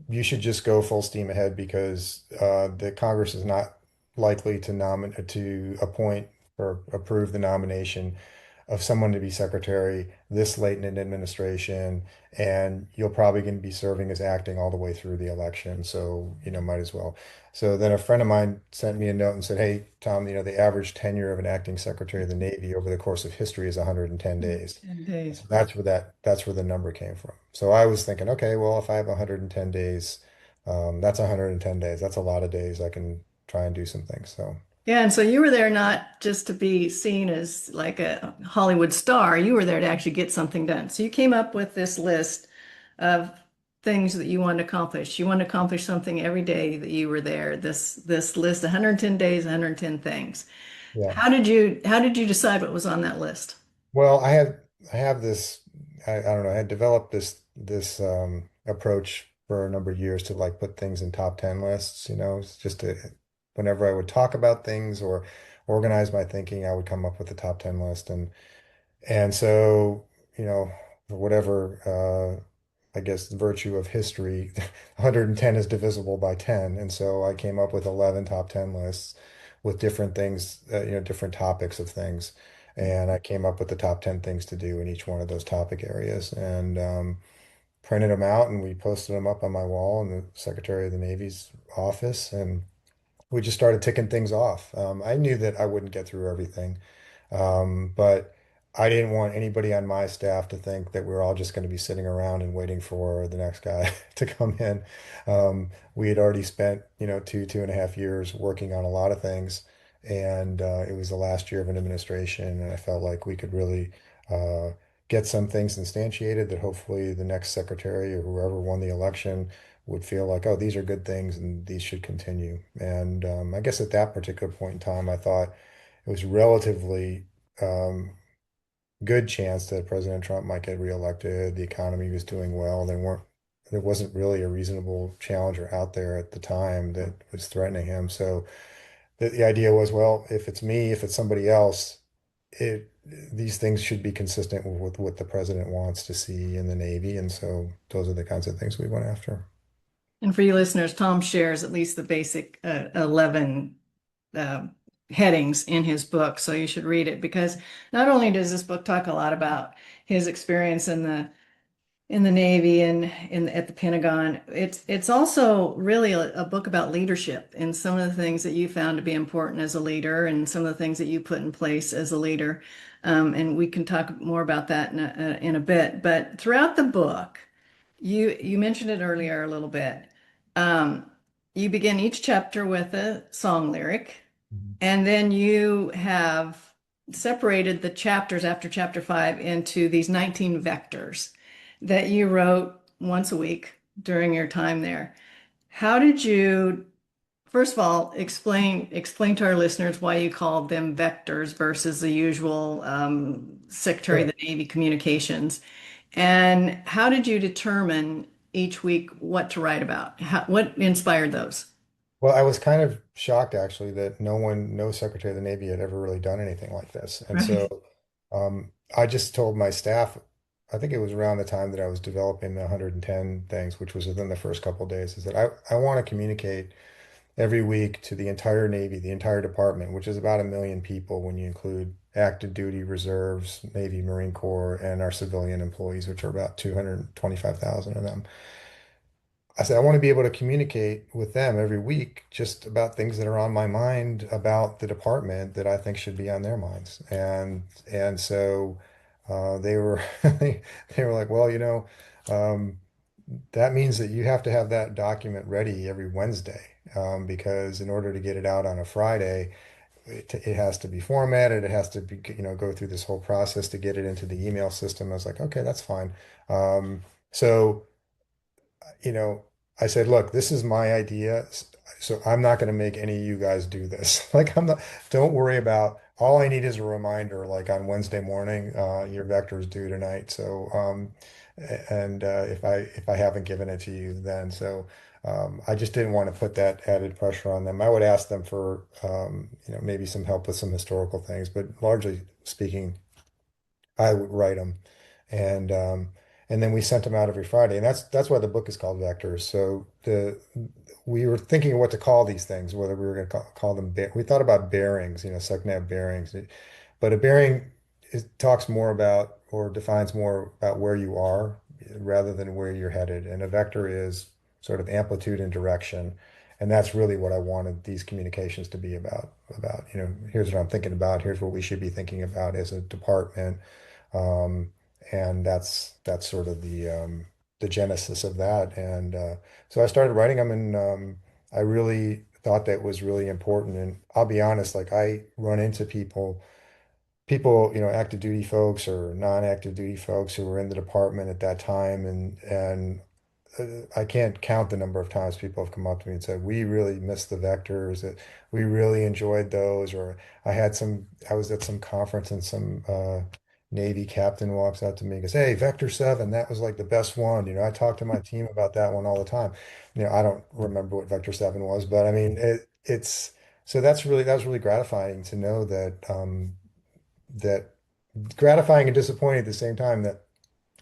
you should just go full steam ahead because the Congress is not likely to nominate to appoint or approve the nomination of someone to be secretary this late in an administration, and you're probably going to be serving as acting all the way through the election. So, might as well. So then a friend of mine sent me a note and said, "Hey, Tom, the average tenure of an acting secretary of the Navy over the course of history is 110 days." 10 days. So that's where the number came from. So I was thinking, okay, well, if I have 110 days, that's 110 days. That's a lot of days. I can try and do some things. So Yeah, and so you were there not just to be seen as like a Hollywood star, you were there to actually get something done. So you came up with this list of things that you wanted to accomplish. You wanted to accomplish something every day that you were there. This list, 110 days, 110 things. yeah. How did you decide what was on that list? Well, I have this I don't know, I had developed this approach for a number of years to like put things in top 10 lists, it's just to whenever I would talk about things or organize my thinking, I would come up with the top 10 list and so, for whatever I guess the virtue of history, 110 is divisible by 10. And so I came up with 11 top 10 lists with different things, different topics of things. And I came up with the top 10 things to do in each one of those topic areas and printed them out and we posted them up on my wall in the Secretary of the Navy's office. And we just started ticking things off. I knew that I wouldn't get through everything, but I didn't want anybody on my staff to think that we are all just going to be sitting around and waiting for the next guy to come in. We had already spent, 2.5 years working on a lot of things, and it was the last year of an administration, and I felt like we could really uh, get some things instantiated that hopefully the next secretary or whoever won the election would feel like, oh, these are good things and these should continue. And I guess at that particular point in time, I thought it was relatively um, good chance that President Trump might get reelected. The economy was doing well. There wasn't really a reasonable challenger out there at the time that was threatening him. So the idea was, well, if it's me, if it's somebody else, these things should be consistent with what the president wants to see in the Navy. And so those are the kinds of things we went after. And for you listeners, Tom shares at least the basic 11 uh, headings in his book. So you should read it because not only does this book talk a lot about his experience in the Navy and at the Pentagon, it's also really a book about leadership and some of the things that you found to be important as a leader and some of the things that you put in place as a leader. And we can talk more about that in a bit. But throughout the book, you mentioned it earlier a little bit. Um, you begin each chapter with a song lyric, Mhm. and then you have separated the chapters after chapter 5 into these 19 vectors that you wrote once a week during your time there. How did you, first of all, explain to our listeners why you called them vectors versus the usual Secretary of Sure. the Navy communications? And how did you determine each week what to write about? What inspired those? Well, I was kind of shocked actually that no Secretary of the Navy had ever really done anything like this. And Right. so I just told my staff, I think it was around the time that I was developing the 110 things, which was within the first couple of days, is that I want to communicate every week to the entire Navy, the entire department, which is about 1 million people when you include active duty reserves, Navy, Marine Corps, and our civilian employees, which are about 225,000 of them. I said, I want to be able to communicate with them every week just about things that are on my mind about the department that I think should be on their minds. And so they were they were like, well, um, that means that you have to have that document ready every Wednesday, because in order to get it out on a Friday, it has to be formatted. It has to be, go through this whole process to get it into the email system. I was like, okay, that's fine. So you know, I said, look, this is my idea. So I'm not going to make any of you guys do this. Like, don't worry about, all I need is a reminder, like on Wednesday morning, your vector is due tonight. So, and if I haven't given it to you then, so I just didn't want to put that added pressure on them. I would ask them for, maybe some help with some historical things, but largely speaking, I would write them, and and then we sent them out every Friday, and that's why the book is called Vectors. So the we were thinking of what to call these things, whether we were going to call them. We thought about bearings, SecNav bearings, but a bearing talks more about or defines more about where you are rather than where you're headed, and a vector is sort of amplitude and direction. And that's really what I wanted these communications to be about. Here's what I'm thinking about. Here's what we should be thinking about as a department. Um, and that's sort of the genesis of that. And so I started writing them, and I really thought that was really important. And I'll be honest, like I run into people, active duty folks or non-active duty folks who were in the department at that time, and I can't count the number of times people have come up to me and said, we really missed the vectors, that we really enjoyed those. Or I was at some conference and some Navy captain walks out to me and goes, hey, Vector 7, that was like the best one. I talk to my team about that one all the time. I don't remember what Vector 7 was, but I mean, so that was really gratifying to know that gratifying and disappointing at the same time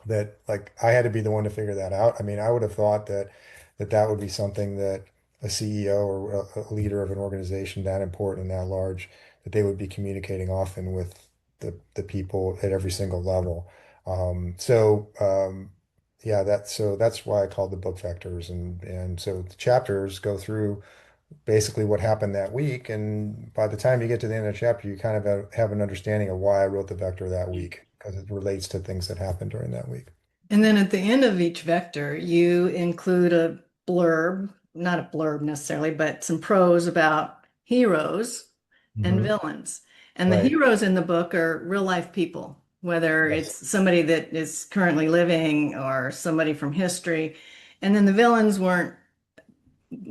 that like I had to be the one to figure that out. I mean, I would have thought that would be something that a CEO or a leader of an organization that important and that large, that they would be communicating often with the people at every single level. Yeah, that's why I called the book Vectors, and so the chapters go through basically what happened that week, and by the time you get to the end of the chapter, you kind of have an understanding of why I wrote the vector that week because it relates to things that happened during that week. And then at the end of each vector, you include a blurb, not a blurb necessarily, but some prose about heroes and Hmm. villains. And the Right. heroes in the book are real life people, whether Yes. it's somebody that is currently living or somebody from history. And then the villains weren't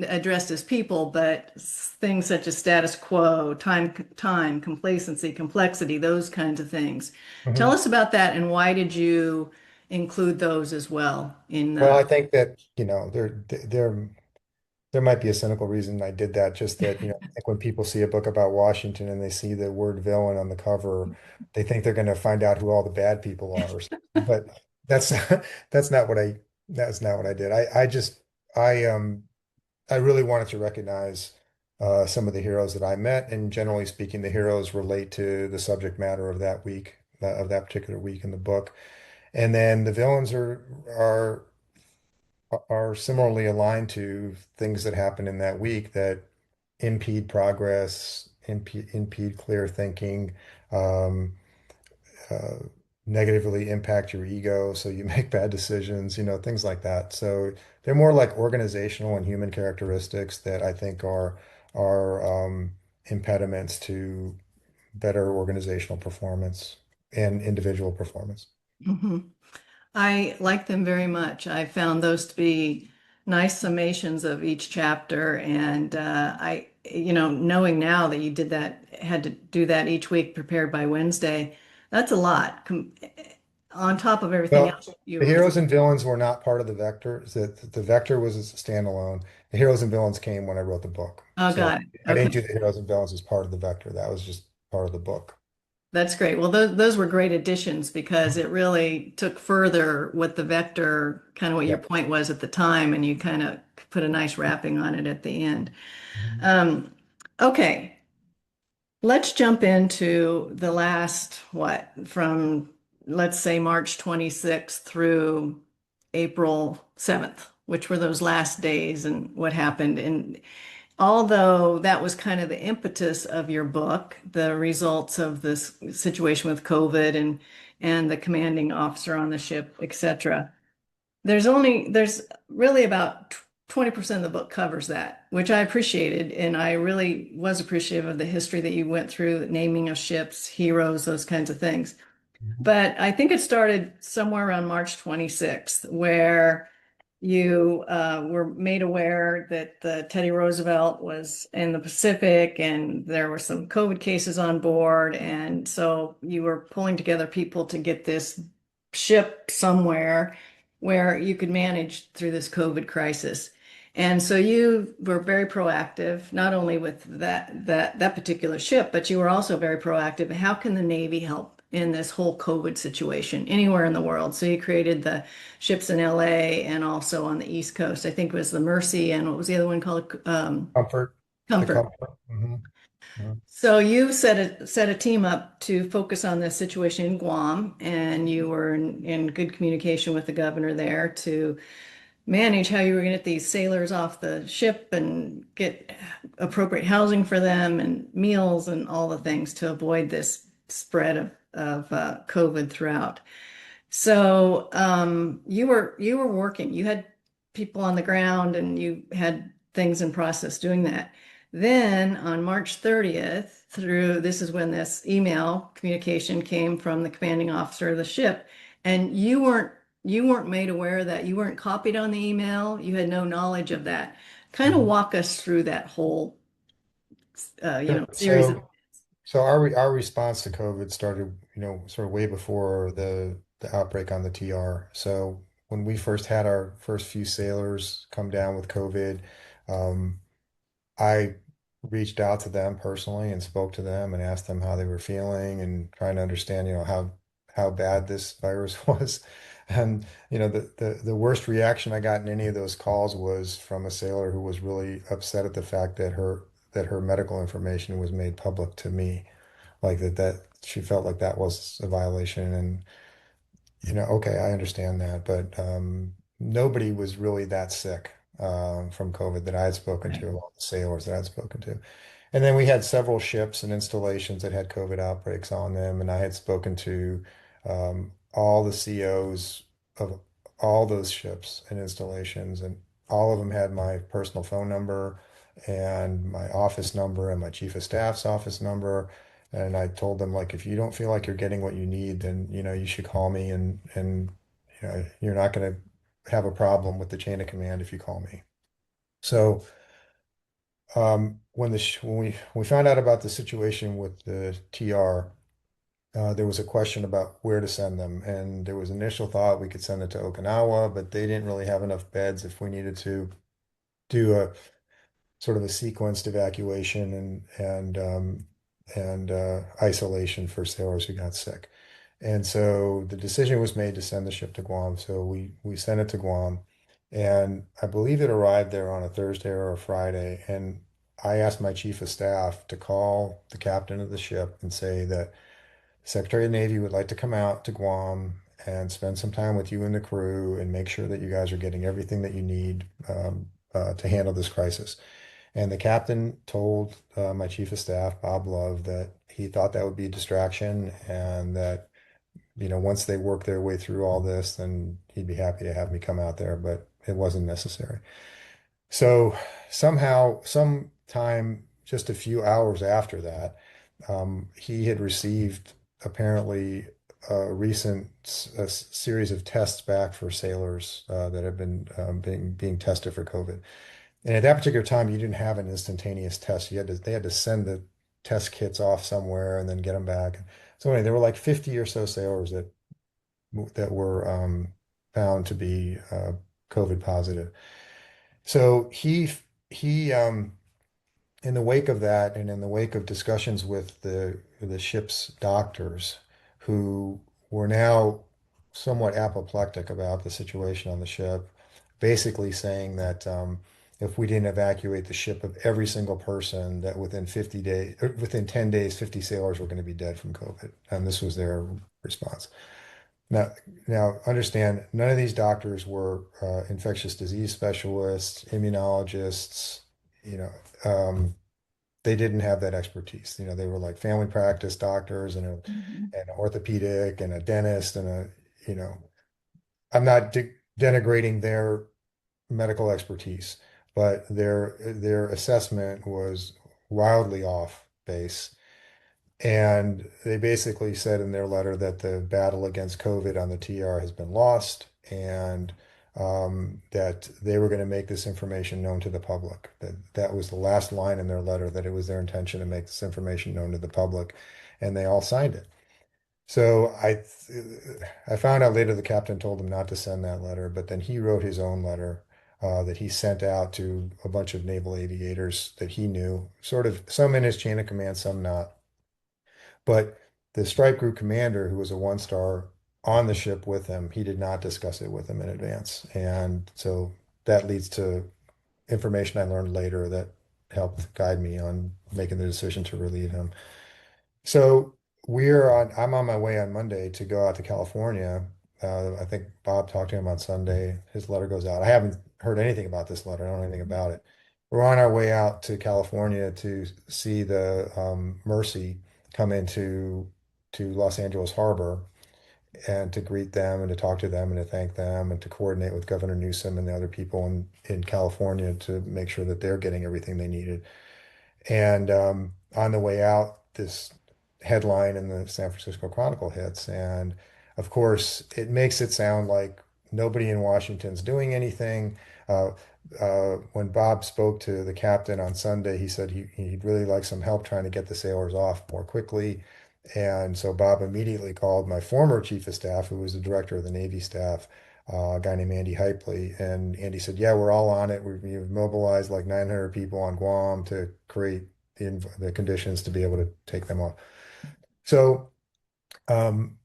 addressed as people, but things such as status quo, time, complacency, complexity, those kinds of things. Tell Hmm. us about that and why did you include those as well in Well, the I think that, there might be a cynical reason I did that. Just that, like when people see a book about Washington and they see the word villain on the cover, they think they're going to find out who all the bad people are. But that's that's not what I that's not what I did. I really wanted to recognize some of the heroes that I met, and generally speaking, the heroes relate to the subject matter of that week, of that particular week in the book. And then the villains are similarly aligned to things that happen in that week that impede progress, impede clear thinking, um, uh, negatively impact your ego, so you make bad decisions, things like that. So they're more like organizational and human characteristics that I think are impediments to better organizational performance and individual performance. Mhm. I like them very much. I found those to be nice summations of each chapter. And knowing now that you did that, had to do that each week, prepared by Wednesday, that's a lot. On top of everything Well, else you the were. heroes and villains were not part of the vector. The vector was a standalone. The heroes and villains came when I wrote the book. Oh, So got it. I didn't Okay. do the heroes and villains as part of the vector. That was just part of the book. That's great. Well, those were great additions because it really took further what the vector, kind of what your Yep. point was at the time, and you kind of put a nice wrapping on it at the end. Mhm. Um, okay, let's jump into the last, what, from let's say March 26th through April 7th, which were those last days and what happened. And although that was kind of the impetus of your book, the results of this situation with COVID and the commanding officer on the ship, etc. There's really about 20% of the book covers that, which I appreciated. And I really was appreciative of the history that you went through, naming of ships, heroes, those kinds of things. Mhm. But I think it started somewhere around March 26th, where you were made aware that the Teddy Roosevelt was in the Pacific and there were some COVID cases on board. And so you were pulling together people to get this ship somewhere where you could manage through this COVID crisis. And so you were very proactive, not only with that particular ship, but you were also very proactive. How can the Navy help in this whole COVID situation anywhere in the world? So you created the ships in LA and also on the East Coast. I think it was the Mercy and what was the other one called? Comfort, the Comfort. comfort. Mhm. So you set a team up to focus on this situation in Guam, and you were in good communication with the governor there to manage how you were going to get these sailors off the ship and get appropriate housing for them and meals and all the things to avoid this spread of COVID throughout. So you were working. You had people on the ground and you had things in process doing that. Then on March 30th, through this is when this email communication came from the commanding officer of the ship, and you weren't made aware of that. You weren't copied on the email. You had no knowledge of that. Kind of Mhm. walk us through that whole Sure. series of. So our response to COVID started, sort of way before the outbreak on the TR. So when we first had our first few sailors come down with COVID, um, I reached out to them personally and spoke to them and asked them how they were feeling and trying to understand, how bad this virus was. And the worst reaction I got in any of those calls was from a sailor who was really upset at the fact that her medical information was made public to me, like that she felt like that was a violation. And okay, I understand that, but nobody was really that sick from COVID that I had spoken to, all the sailors that I'd spoken to. And then we had several ships and installations that had COVID outbreaks on them, and I had spoken to all the COs of all those ships and installations, and all of them had my personal phone number and my office number and my chief of staff's office number. And I told them, like, if you don't feel like you're getting what you need, then you should call me, and you're not going to have a problem with the chain of command if you call me. So when we found out about the situation with the TR, there was a question about where to send them, and there was initial thought we could send it to Okinawa, but they didn't really have enough beds if we needed to do a sort of a sequenced evacuation and isolation for sailors who got sick. And so the decision was made to send the ship to Guam. So we sent it to Guam, and I believe it arrived there on a Thursday or a Friday. And I asked my chief of staff to call the captain of the ship and say that Secretary of the Navy would like to come out to Guam and spend some time with you and the crew and make sure that you guys are getting everything that you need to handle this crisis. And the captain told my chief of staff, Bob Love, that he thought that would be a distraction and that once they work their way through all this, then he'd be happy to have me come out there, but it wasn't necessary. So somehow, sometime just a few hours after that, he had received apparently a series of tests back for sailors that have been being tested for COVID. And at that particular time, you didn't have an instantaneous test. They had to send the test kits off somewhere and then get them back. So anyway, there were like 50 or so sailors that were found to be COVID positive. So he in the wake of that, and in the wake of discussions with the ship's doctors, who were now somewhat apoplectic about the situation on the ship, basically saying that if we didn't evacuate the ship of every single person, that within 50 days, or within 10 days, 50 sailors were going to be dead from COVID. And this was their response. Now, now understand, none of these doctors were infectious disease specialists, immunologists, you know, they didn't have that expertise. They were like family practice doctors Mhm. and an orthopedic and a dentist and you know, I'm not denigrating their medical expertise, but their assessment was wildly off base. And they basically said in their letter that the battle against COVID on the TR has been lost, and that they were going to make this information known to the public. That was the last line in their letter, that it was their intention to make this information known to the public, and they all signed it. So I found out later the captain told him not to send that letter, but then he wrote his own letter that he sent out to a bunch of naval aviators that he knew, sort of some in his chain of command, some not. But the strike group commander, who was a one-star on the ship with him, he did not discuss it with him in advance. And so that leads to information I learned later that helped guide me on making the decision to relieve him. So I'm on my way on Monday to go out to California. I think Bob talked to him on Sunday. His letter goes out. I haven't heard anything about this letter. I don't know anything about it. We're on our way out to California to see the Mercy come into to Los Angeles Harbor, and to greet them and to talk to them and to thank them and to coordinate with Governor Newsom and the other people in California to make sure that they're getting everything they needed. And on the way out, this headline in the San Francisco Chronicle hits. And of course, it makes it sound like nobody in Washington's doing anything. When Bob spoke to the captain on Sunday, he said he'd really like some help trying to get the sailors off more quickly. And so Bob immediately called my former chief of staff, who was the director of the Navy staff, a guy named Andy Hypley. And Andy said, "Yeah, we're all on it. We've mobilized like 900 people on Guam to create the conditions to be able to take them off." So, um,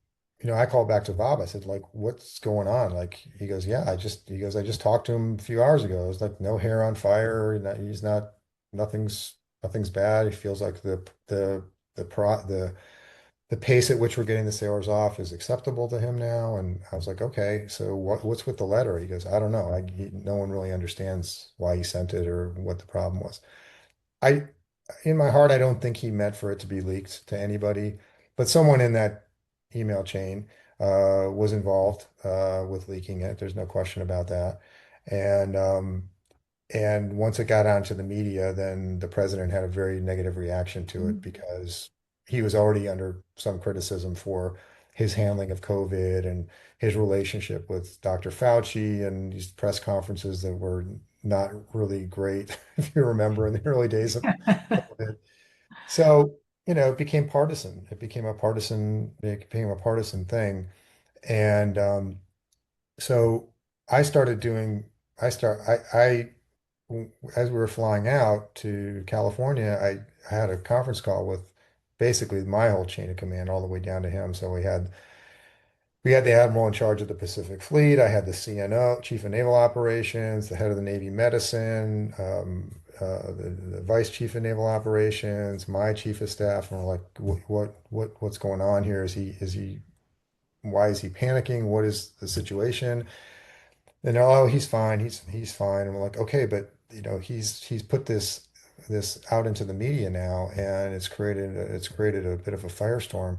I called back to Bob. I said, like, what's going on? Like, he goes, yeah, I just talked to him a few hours ago. It's like no hair on fire. He's not, nothing's bad. He feels like the pace at which we're getting the sailors off is acceptable to him now. And I was like, okay, so what's with the letter? He goes, I don't know. No one really understands why he sent it or what the problem was. I, in my heart, I don't think he meant for it to be leaked to anybody, but someone in that email chain was involved with leaking it. There's no question about that. And once it got onto the media, then the president had a very negative reaction to it, Mhm. because he was already under some criticism for his handling of COVID and his relationship with Dr. Fauci and these press conferences that were not really great, if you remember, in the early days of COVID. So, it became partisan. It became a partisan thing. And so I started doing, as we were flying out to California, I had a conference call with basically my whole chain of command all the way down to him. So we had the admiral in charge of the Pacific Fleet. I had the CNO, Chief of Naval Operations, the head of the Navy Medicine, the Vice Chief of Naval Operations, my Chief of Staff, and we're like, what's going on here? Why is he panicking? What is the situation? And they're, oh, he's fine. He's fine. And we're like, okay, but he's put this out into the media now, and it's created a bit of a firestorm.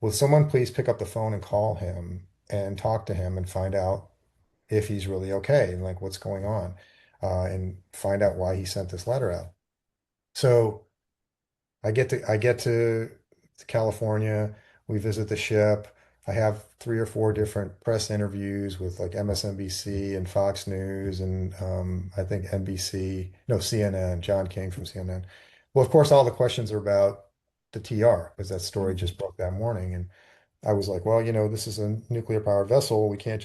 will someone please pick up the phone and call him and talk to him and find out if he's really okay and like what's going on, and find out why he sent this letter out. So I get to California. We visit the ship. I have three or four different press interviews with like MSNBC and Fox News and I think NBC, no, CNN, John King from CNN. Well, of course, all the questions are about the TR because that story just broke that morning. And I was like, well, this is a nuclear powered vessel. You can't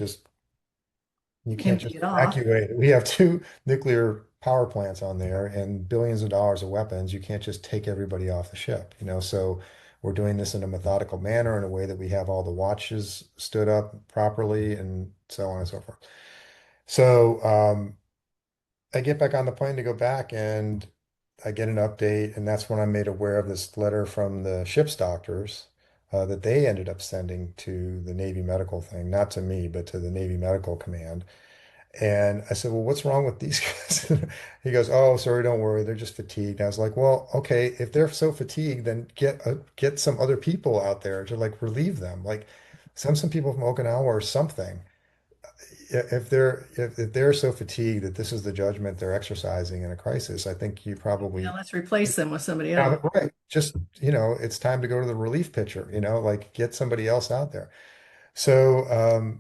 Empty just it off. evacuate it. We have two nuclear power plants on there and billions of dollars of weapons. You can't just take everybody off the ship. So we're doing this in a methodical manner in a way that we have all the watches stood up properly and so on and so forth. So I get back on the plane to go back and I get an update, and that's when I'm made aware of this letter from the ship's doctors that they ended up sending to the Navy medical thing, not to me, but to the Navy Medical Command. And I said, well, what's wrong with these guys? He goes, oh, sorry, don't worry. They're just fatigued. I was like, well, okay, if they're so fatigued, then get some other people out there to like relieve them. Like send some people from Okinawa or something. If they're so fatigued that this is the judgment they're exercising in a crisis, I think you Yeah, probably let's replace them with somebody have else. it right. Just, it's time to go to the relief pitcher, like get somebody else out there. So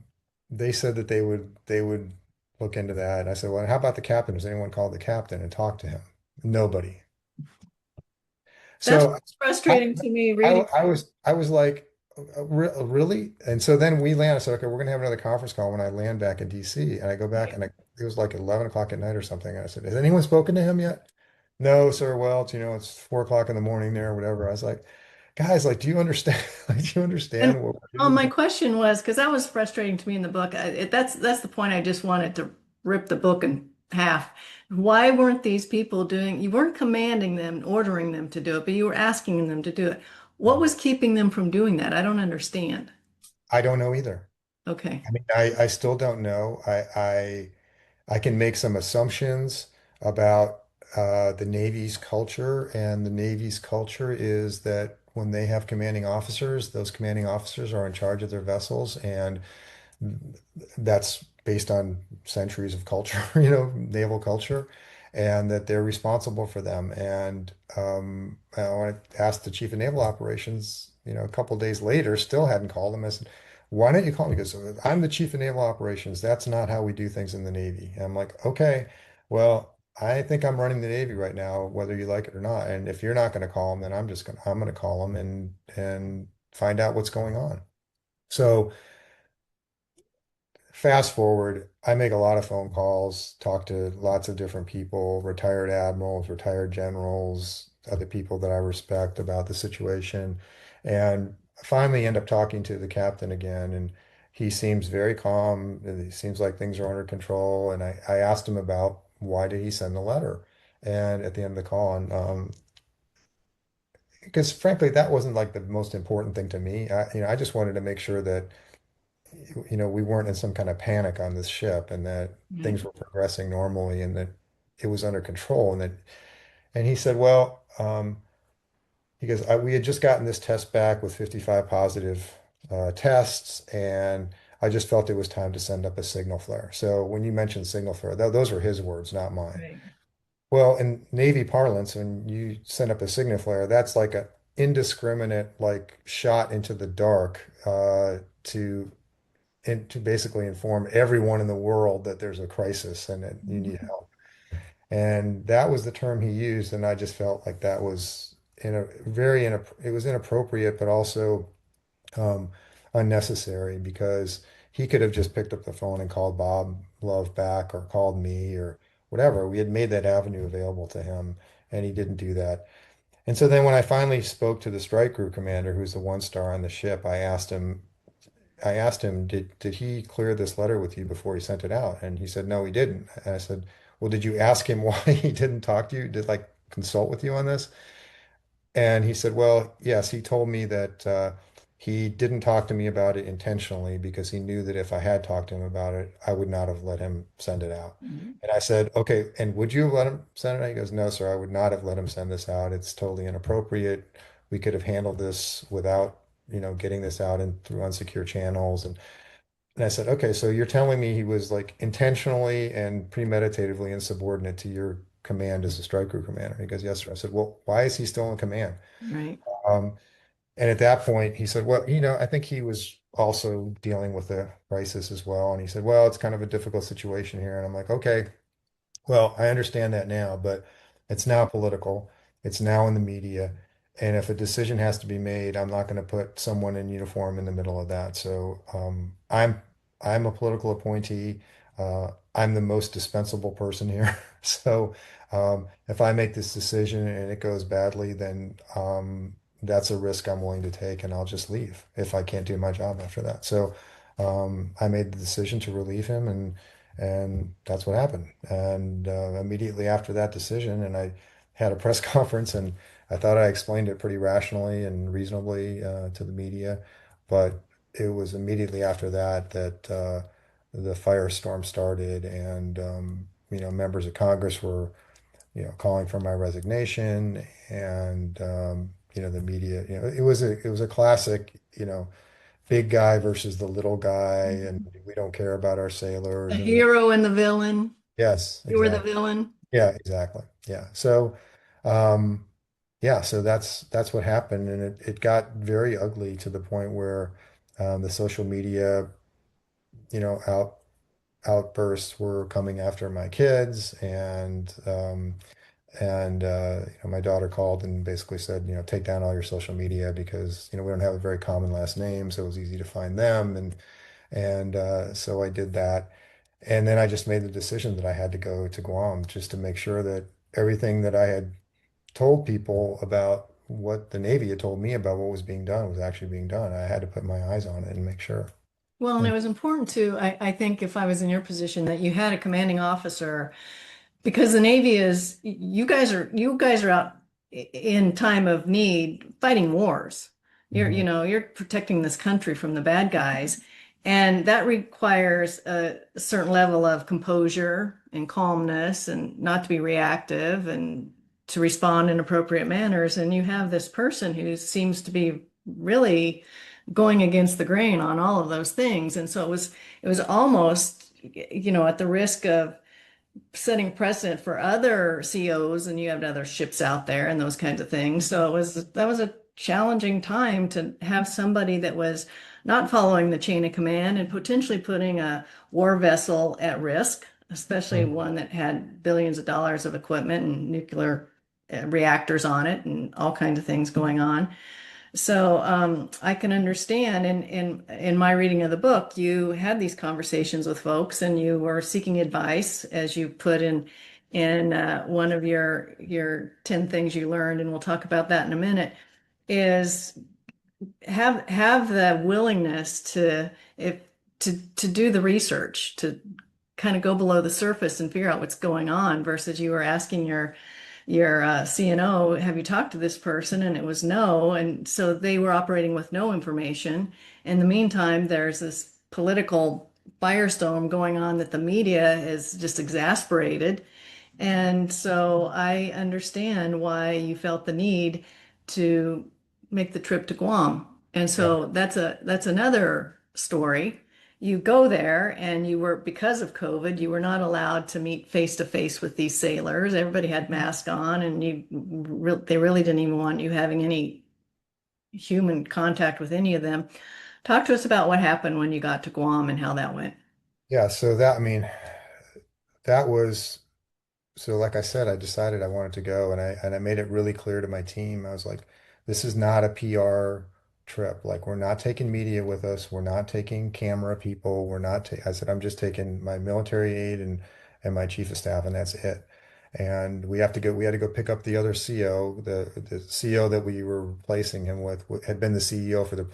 they said that they would look into that. And I said, well, how about the captain? Has anyone called the captain and talked to him? Nobody. That's So what's I frustrating to me I, reading. I was like, Really?" And so then we land. I said, okay, we're gonna have another conference call when I land back in DC. And I go back and it was like 11 o'clock at night or something. And I said, has anyone spoken to him yet? No, sir. Well, it's 4 o'clock in the morning there, or whatever. I was like, guys, like, do you understand? Like, do you understand And what we're my doing? question was, because that was frustrating to me in the book. That's the point. I just wanted to rip the book in half. Why weren't these people doing? You weren't commanding them, ordering them to do it, but you were asking them to do it. What was keeping them from doing that? I don't understand. I don't know either. Okay. I mean, I still don't know. I can make some assumptions about the Navy's culture, and the Navy's culture is that when they have commanding officers, those commanding officers are in charge of their vessels, and that's based on centuries of culture, naval culture, and that they're responsible for them. And when I asked the chief of naval operations, a couple of days later, still hadn't called him. I said, why don't you call me? Because I'm the chief of naval operations. That's not how we do things in the Navy. And I'm like, okay, well, I think I'm running the Navy right now, whether you like it or not. And if you're not going to call him, then I'm going to call him and find out what's going on. So fast forward, I make a lot of phone calls, talk to lots of different people, retired admirals, retired generals, other people that I respect about the situation. And finally end up talking to the captain again. And he seems very calm. And he seems like things are under control. And I asked him about why did he send the letter? And at the end of the call, and because frankly, that wasn't like the most important thing to me. I just wanted to make sure that we weren't in some kind of panic on this ship and that Right. things were progressing normally and that it was under control. And he said, well, he goes, we had just gotten this test back with 55 positive tests, and I just felt it was time to send up a signal flare. So when you mentioned signal flare, those were his words, not mine. Right. Well, in Navy parlance, when you send up a signal flare, that's like an indiscriminate, like shot into the dark to basically inform everyone in the world that there's a crisis and that you need Mhm. help. And that was the term he used, and I just felt like that was it was inappropriate, but also um, unnecessary because he could have just picked up the phone and called Bob Love back or called me or whatever. We had made that avenue available to him, and he didn't do that. And so then when I finally spoke to the strike group commander, who's the one star on the ship, I asked him, did he clear this letter with you before he sent it out? And he said, no, he didn't. And I said, well, did you ask him why he didn't talk to you? Did like consult with you on this? And he said, well, yes, he told me that he didn't talk to me about it intentionally because he knew that if I had talked to him about it, I would not have let him send it out. Mhm. And I said, okay, and would you have let him send it out? He goes, no, sir, I would not have let him send this out. It's totally inappropriate. We could have handled this without getting this out and through unsecure channels. And I said, okay, so you're telling me he was like intentionally and premeditatively insubordinate to your command as a strike group commander? He goes, yes, sir. I said, well, why is he still in command? Right. Um, and at that point, he said, well, I think he was also dealing with a crisis as well. And he said, well, it's kind of a difficult situation here. And I'm like, okay, well, I understand that now, but it's now political. It's now in the media. And if a decision has to be made, I'm not going to put someone in uniform in the middle of that. So I'm a political appointee. I'm the most dispensable person here. So if I make this decision and it goes badly, then that's a risk I'm willing to take, and I'll just leave if I can't do my job after that. So I made the decision to relieve him, and that's what happened. And immediately after that decision, and I had a press conference, and I thought I explained it pretty rationally and reasonably to the media. But it was immediately after that that the firestorm started, and members of Congress were calling for my resignation, and the media. It was a classic, big guy versus the little guy, and we don't care about our The sailors. And hero and the villain. yes, You were the exactly. villain. Yeah, exactly. Yeah. So, um, yeah, so that's what happened, and it got very ugly to the point where the social media, outbursts were coming after my kids, and my daughter called and basically said, take down all your social media because we don't have a very common last name, so it was easy to find them, and so I did that. And then I just made the decision that I had to go to Guam just to make sure that everything that I had told people about what the Navy had told me about what was being done was actually being done. I had to put my eyes on it and make sure. Well, and it And was important too, I think if I was in your position, that you had a commanding officer because the Navy is you guys are out in time of need fighting wars. mhm, You're protecting this country from the bad guys, and that requires a certain level of composure and calmness and not to be reactive and to respond in appropriate manners. And you have this person who seems to be really going against the grain on all of those things. And so it was almost, at the risk of setting precedent for other COs, and you have other ships out there and those kinds of things. So that was a challenging time to have somebody that was not following the chain of command and potentially putting a war vessel at risk, especially mhm. one that had billions of dollars of equipment and nuclear reactors on it and all kinds of things going on. So I can understand in my reading of the book, you had these conversations with folks and you were seeking advice, as you put in one of your 10 things you learned, and we'll talk about that in a minute, is have the willingness if to do the research, to kind of go below the surface and figure out what's going on versus you were asking your CNO, have you talked to this person? And it was no. And so they were operating with no information. In the meantime, there's this political firestorm going on that the media has just exasperated. And so I understand why you felt the need to make the trip to Guam. And Yeah. so that's another story. You go there and you were, because of COVID, you were not allowed to meet face to face with these sailors. Everybody had masks on, and they really didn't even want you having any human contact with any of them. Talk to us about what happened when you got to Guam and how that went. Yeah, so I mean, that was so like I said, I decided I wanted to go, and I made it really clear to my team. I was like, this is not a PR trip. Like, we're not taking media with us. We're not taking camera people. We're not ta I said, I'm just taking my military aide and my chief of staff, and that's it. And we had to go pick up the other CO. The CO that we were replacing him with had been the CEO for the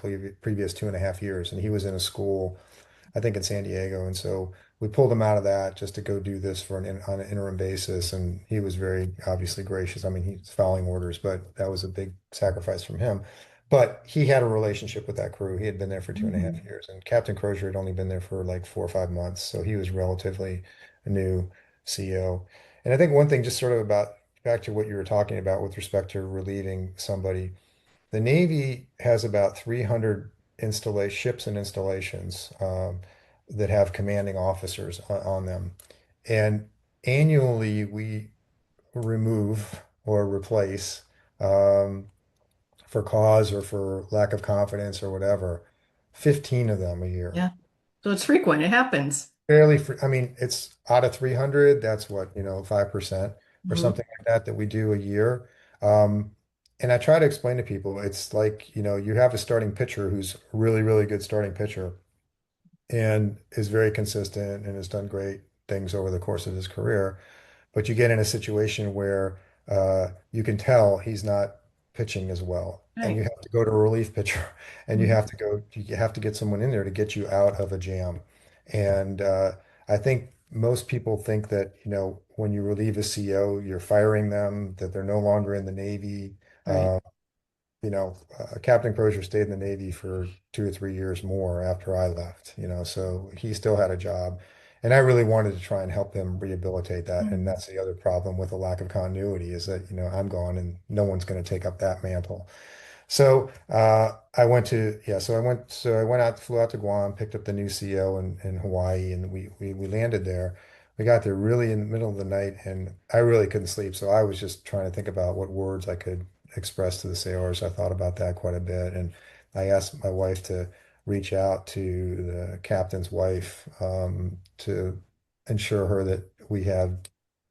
previous 2.5 years, and he was in a school, I think in San Diego. And so we pulled him out of that just to go do this on an interim basis. And he was very obviously gracious. I mean, he's following orders, but that was a big sacrifice from him. But he had a relationship with that crew. He had been there for 2.5 years, and Captain Crozier had only been there for like 4 or 5 months. So he was relatively a new CEO. And I think one thing, just sort of about back to what you were talking about with respect to relieving somebody, The Navy has about 300 installation ships and installations that have commanding officers on them. And annually, we remove or replace um, for cause or for lack of confidence or whatever, 15 of them a year. Yeah. So it's frequent. It happens. Fairly free. I mean, it's out of 300, that's what, 5% or Hmm. something like that that we do a year. Um, and I try to explain to people, it's like, you have a starting pitcher who's really, really good starting pitcher and is very consistent and has done great things over the course of his career. But you get in a situation where you can tell he's not pitching as well, and you Right. have to go to a relief pitcher, and Mhm. you have to get someone in there to get you out of a jam. And I think most people think that, when you relieve a CO, you're firing them, that they're no longer in the Navy. Right. Captain Crozier stayed in the Navy for 2 or 3 years more after I left, so he still had a job. And I really wanted to try and help him rehabilitate that. And Mhm. that's the other problem with the lack of continuity is that, I'm gone and no one's going to take up that mantle. So so I went out, flew out to Guam, picked up the new CO in Hawaii, and we landed there. We got there really in the middle of the night, and I really couldn't sleep. So I was just trying to think about what words I could express to the sailors. I thought about that quite a bit, and I asked my wife to reach out to the captain's wife to ensure her that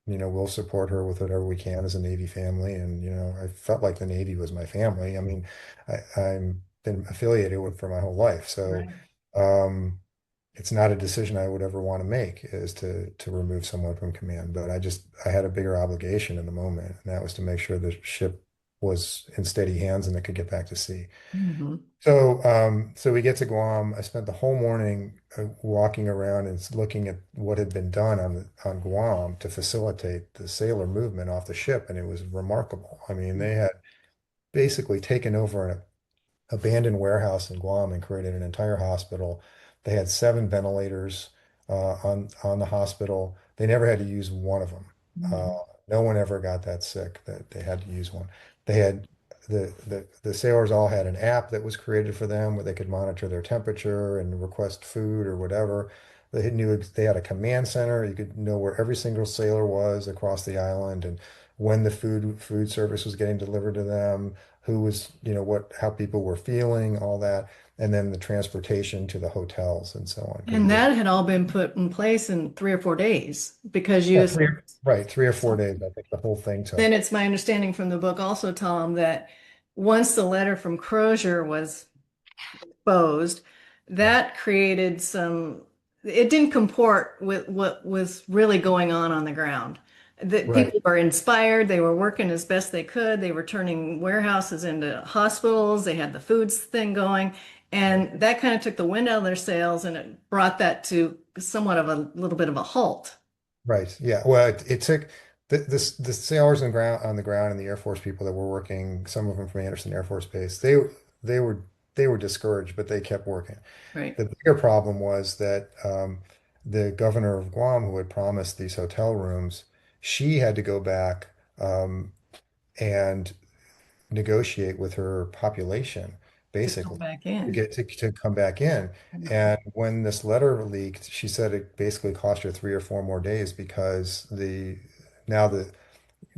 we'll support her with whatever we can as a Navy family. And, I felt like the Navy was my family. I mean, I'm been affiliated with for my whole life. So Right. um, it's not a decision I would ever want to make is to remove someone from command. But I had a bigger obligation in the moment, and that was to make sure the ship was in steady hands and it could get back to sea. Mhm. So we get to Guam. I spent the whole morning walking around and looking at what had been done on Guam to facilitate the sailor movement off the ship, and it was remarkable. I mean, they had basically taken over an abandoned warehouse in Guam and created an entire hospital. They had 7 ventilators on the hospital. They never had to use one of them. Uh, Mhm. no one ever got that sick that they had to use one. They had the sailors all had an app that was created for them where they could monitor their temperature and request food or whatever. They had a command center. You could know where every single sailor was across the island and when the food service was getting delivered to them, who was, how people were feeling, all that, and then the transportation to the hotels and so on. Because And that had all been put in place in 3 or 4 days because yeah, you. right, 3 or 4 days, So I think the whole thing then took. it's my understanding from the book also, Tom, that once the letter from Crozier was exposed, Yeah. that created it didn't comport with what was really going on the ground. That Right, people were inspired, they were working as best they could, they were turning warehouses into hospitals, they had the foods thing going, right, and that kind of took the wind out of their sails and it brought that to somewhat of a little bit of a halt. right. Yeah. Well, it took the sailors on the ground and the Air Force people that were working, some of them from Anderson Air Force Base, they were they were discouraged, but they kept working. Right. The bigger problem was that the governor of Guam, who had promised these hotel rooms, she had to go back and negotiate with her population, To come basically, back to in. to come back in. And when this letter leaked, she said it basically cost her 3 or 4 more days because the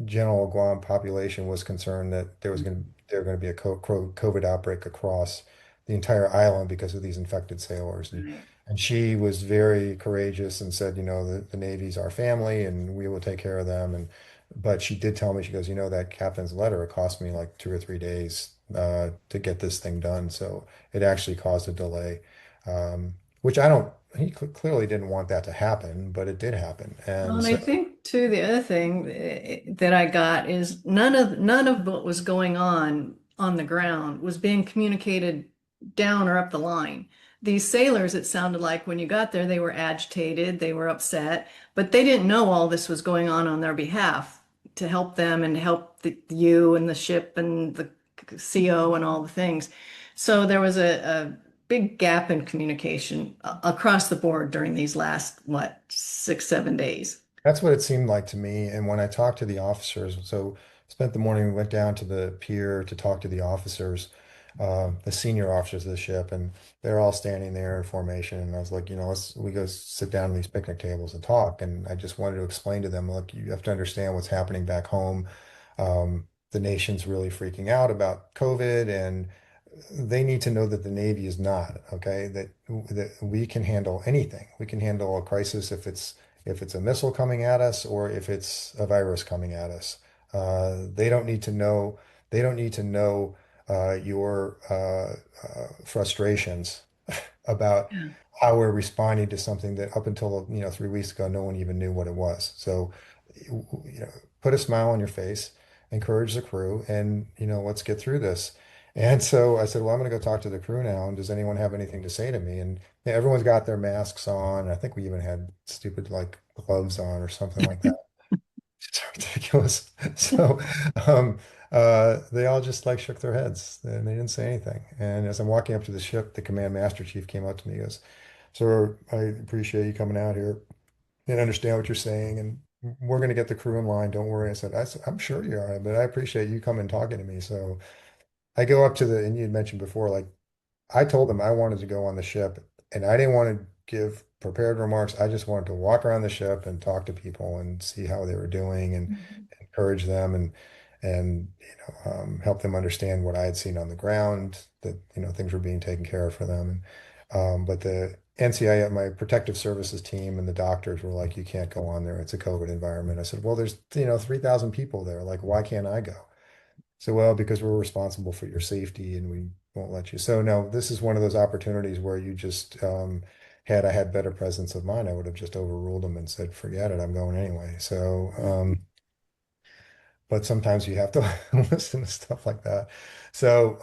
general Guam population was concerned that there were going to be a COVID outbreak across the entire island because of these infected sailors. Right. And she was very courageous and said, the Navy's our family and we will take care of them. But she did tell me, she goes, that captain's letter, it cost me like 2 or 3 days to get this thing done. So it actually caused a delay, which I don't, he clearly didn't want that to happen, but it did happen. Well, And and I so think too, the other thing that I got is none of what was going on the ground was being communicated down or up the line. These sailors, it sounded like when you got there, they were agitated, they were upset, but they didn't know all this was going on their behalf to help them and help you and the ship and the CO and all the things. So there was a big gap in communication across the board during these last, what, 6, 7 days. that's what it seemed like to me. And when I talked to the officers, so spent the morning, we went down to the pier to talk to the officers, the senior officers of the ship, and they're all standing there in formation. And I was like, we go sit down at these picnic tables and talk. And I just wanted to explain to them, look, you have to understand what's happening back home. The nation's really freaking out about COVID, and they need to know that the Navy is not, okay? That we can handle anything. We can handle a crisis if it's a missile coming at us or if it's a virus coming at us. They don't need to know. They don't need to know your frustrations about Yeah. how we're responding to something that up until 3 weeks ago no one even knew what it was. So, put a smile on your face, encourage the crew, and let's get through this. And so I said, well, I'm going to go talk to the crew now. And does anyone have anything to say to me? And yeah, everyone's got their masks on. I think we even had stupid like gloves on or something like that. It's ridiculous. So um, they all just like shook their heads and they didn't say anything. And as I'm walking up to the ship, the command master chief came up to me and goes, "Sir, I appreciate you coming out here and understand what you're saying. And we're going to get the crew in line. Don't worry." I'm sure you are, but I appreciate you coming and talking to me. So I go up to and you had mentioned before, like I told them I wanted to go on the ship and I didn't want to give prepared remarks. I just wanted to walk around the ship and talk to people and see how they were doing and Mhm. encourage them and help them understand what I had seen on the ground, that things were being taken care of for them. But the NCI, my protective services team and the doctors were like, "You can't go on there. It's a COVID environment." I said, "Well, there's 3,000 people there. Like, why can't I go?" So, well, because we're responsible for your safety and we won't let you. So, no, this is one of those opportunities where you just, had I had better presence of mind, I would have just overruled them and said, forget it, I'm going anyway. So, but sometimes you have to listen to stuff like that. So,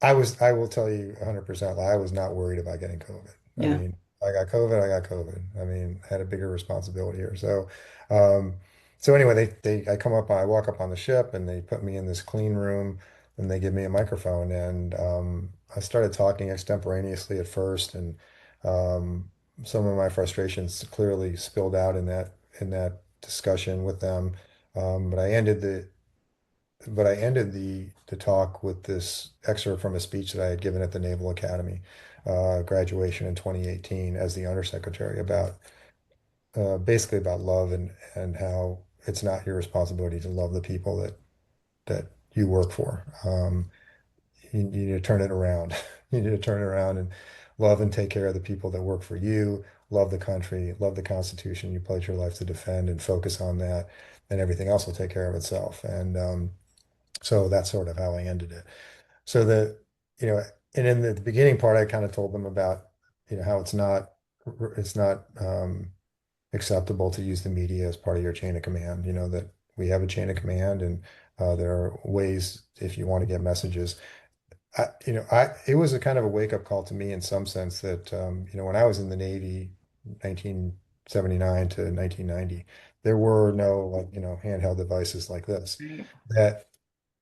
I will tell you 100%, I was not worried about getting COVID. I Yeah. mean, I got COVID, I got COVID. I mean, I had a bigger responsibility here. Um, so anyway, I come up, I walk up on the ship and they put me in this clean room and they give me a microphone and I started talking extemporaneously at first and um, some of my frustrations clearly spilled out in that discussion with them. But I ended the talk with this excerpt from a speech that I had given at the Naval Academy graduation in 2018 as the undersecretary about basically about love and how it's not your responsibility to love the people that you work for. You need to turn it around. You need to turn it around and love and take care of the people that work for you. Love the country, love the Constitution you pledge your life to defend, and focus on that, and everything else will take care of itself. And so that's sort of how I ended it. So you know, and in the beginning part, I kind of told them about, how it's not acceptable to use the media as part of your chain of command. That we have a chain of command, and there are ways if you want to get messages. It was a kind of a wake up call to me in some sense that, when I was in the Navy, 1979 to 1990, there were no like, handheld devices like this Right. that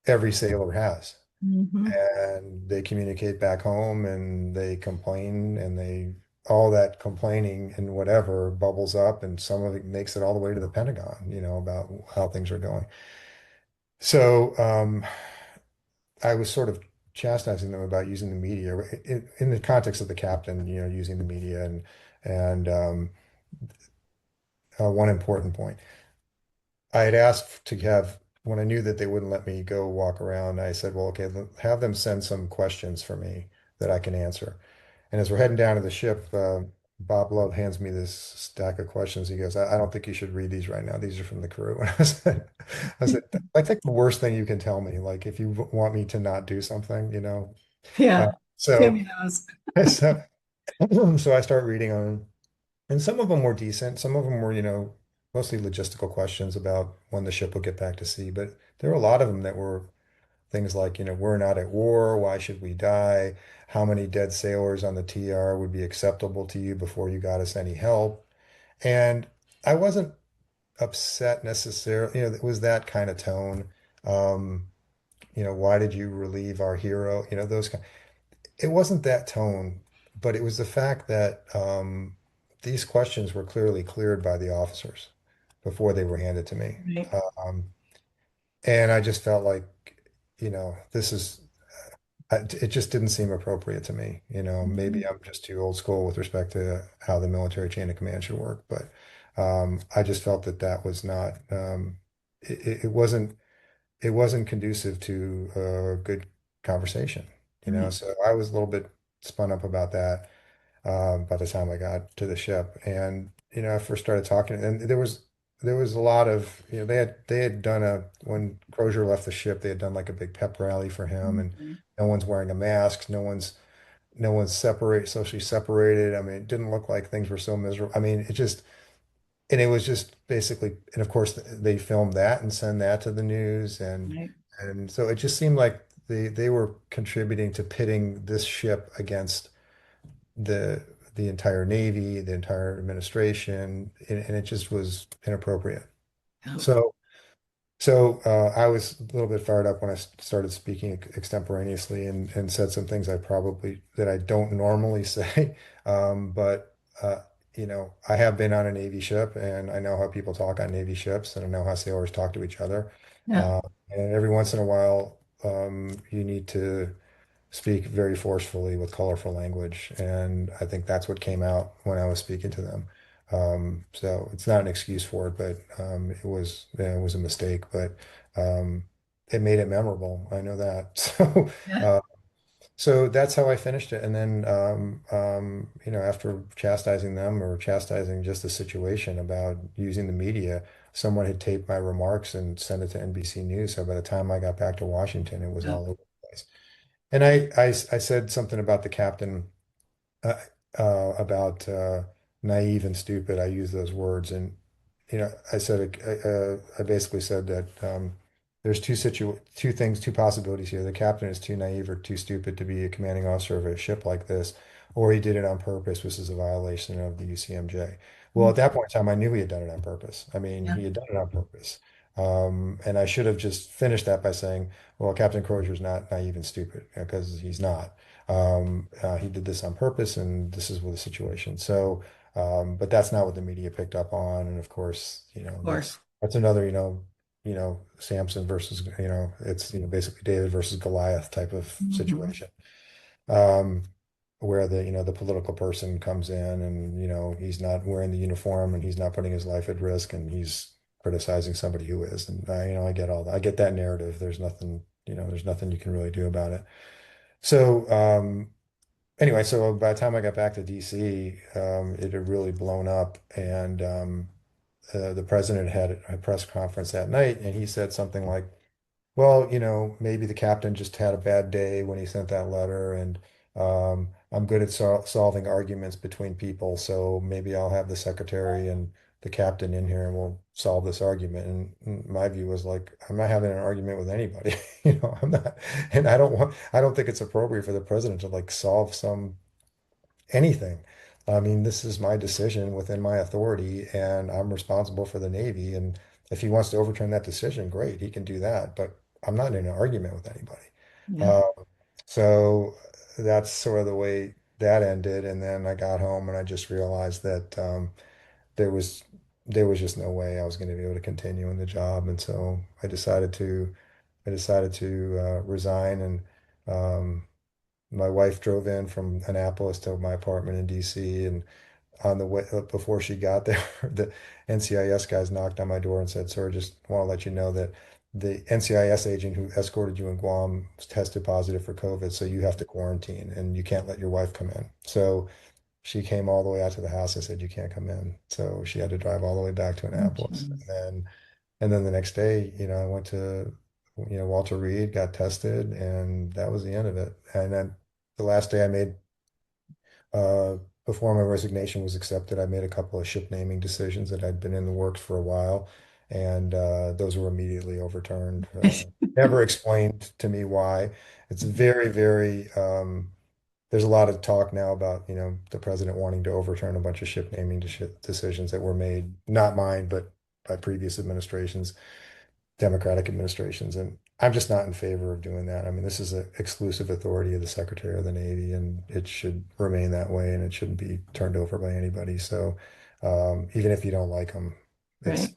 every sailor has. Hmm. And they communicate back home and they complain and all that complaining and whatever bubbles up and some of it makes it all the way to the Pentagon, about how things are going. So I was sort of chastising them about using the media in the context of the captain, using the media and one important point. I had asked to have, when I knew that they wouldn't let me go walk around, I said, well, okay, have them send some questions for me that I can answer. And as we're heading down to the ship, Bob Love hands me this stack of questions. He goes, I don't think you should read these right now. These are from the crew. And I said, I think the worst thing you can tell me, like if you want me to not do something, Uh, Yeah. Give so, me those. so, so I start reading on, and some of them were decent. Some of them were, mostly logistical questions about when the ship will get back to sea. But there were a lot of them that were things like, we're not at war. Why should we die? How many dead sailors on the TR would be acceptable to you before you got us any help? And I wasn't upset necessarily, it was that kind of tone. Um, why did you relieve our hero? Those kind. It wasn't that tone, but it was the fact that these questions were clearly cleared by the officers before they were handed to me. Right. Um, And I just felt like, this is, it just didn't seem appropriate to me. Maybe Mhm. I'm just too old school with respect to how the military chain of command should work, but I just felt that that was not, it wasn't conducive to a good conversation. Right. So I was a little bit spun up about that by the time I got to the ship. And I first started talking, and there was a lot of they had done a when Crozier left the ship, they had done like a big pep rally for him, and Mhm. no one's wearing a mask, no one's socially separated. I mean, it didn't look like things were so miserable. I mean, it was just basically, and of course they filmed that and send that to the news, Right. and so it just seemed like they were contributing to pitting this ship against the the entire Navy, the entire administration, and it just was inappropriate. Oh, So I was a little bit fired up when I started speaking extemporaneously and said some things that I don't normally say. But I have been on a Navy ship and I know how people talk on Navy ships and I know how sailors talk to each other. yeah. Uh, and every once in a while, you need to speak very forcefully with colorful language. And I think that's what came out when I was speaking to them. So it's not an excuse for it, but it was a mistake, but um, it made it memorable. I know that. Yeah. So that's how I finished it. And then, after chastising them or chastising just the situation about using the media, someone had taped my remarks and sent it to NBC News. So by the time I got back to Washington, it was Yeah. all over the place. And I said something about the captain, uh, about naive and stupid. I use those words, and I basically said that there's two things, two possibilities here. The captain is too naive or too stupid to be a commanding officer of a ship like this, or he did it on purpose, which is a violation of the UCMJ. Well, Mhm. at that point in time, I knew he had done it on purpose. I mean, Yeah. he had done it on purpose. And I should have just finished that by saying, well, Captain Crozier is not naive and stupid because he's not. He did this on purpose, and this is what the situation. So, but that's not what the media picked up on, and of course, Of that's course. that's another, Samson versus, it's basically David versus Goliath type of Mhm. situation, um, where the political person comes in, and he's not wearing the uniform, and he's not putting his life at risk, and he's criticizing somebody who is, and I get all that. I get that narrative. There's nothing you can really do about it. So, anyway, so by the time I got back to DC, it had really blown up, and the president had a press conference that night, and he said something like, "Well, maybe the captain just had a bad day when he sent that letter, and I'm good at solving arguments between people, so maybe I'll have the secretary and the captain in here, and we'll solve this argument." And my view was like, I'm not having an argument with anybody, I'm not, and I don't think it's appropriate for the president to like solve anything. I mean, this is my decision within my authority, and I'm responsible for the Navy. And if he wants to overturn that decision, great, he can do that. But I'm not in an argument with anybody. Yeah. Uh, so that's sort of the way that ended. And then I got home and I just realized that there was there was just no way I was going to be able to continue in the job. And so I decided to resign and my wife drove in from Annapolis to my apartment in DC, and on the way before she got there, the NCIS guys knocked on my door and said, "Sir, just want to let you know that the NCIS agent who escorted you in Guam tested positive for COVID, so you have to quarantine and you can't let your wife come in." So she came all the way out to the house. I said, "You can't come in." So she had to drive all the way back to Oh, Annapolis, geez. and then the next day, I went to, Walter Reed, got tested, and that was the end of it. And then the last day I made, uh, before my resignation was accepted, I made a couple of ship naming decisions that had been in the works for a while, and those were immediately overturned. Never explained to me why. It's very, very, there's a lot of talk now about, the president wanting to overturn a bunch of ship naming decisions that were made, not mine, but by previous administrations. Democratic administrations. And I'm just not in favor of doing that. I mean, this is an exclusive authority of the Secretary of the Navy, and it should remain that way, and it shouldn't be turned over by anybody. So even if you don't like them, it's Right.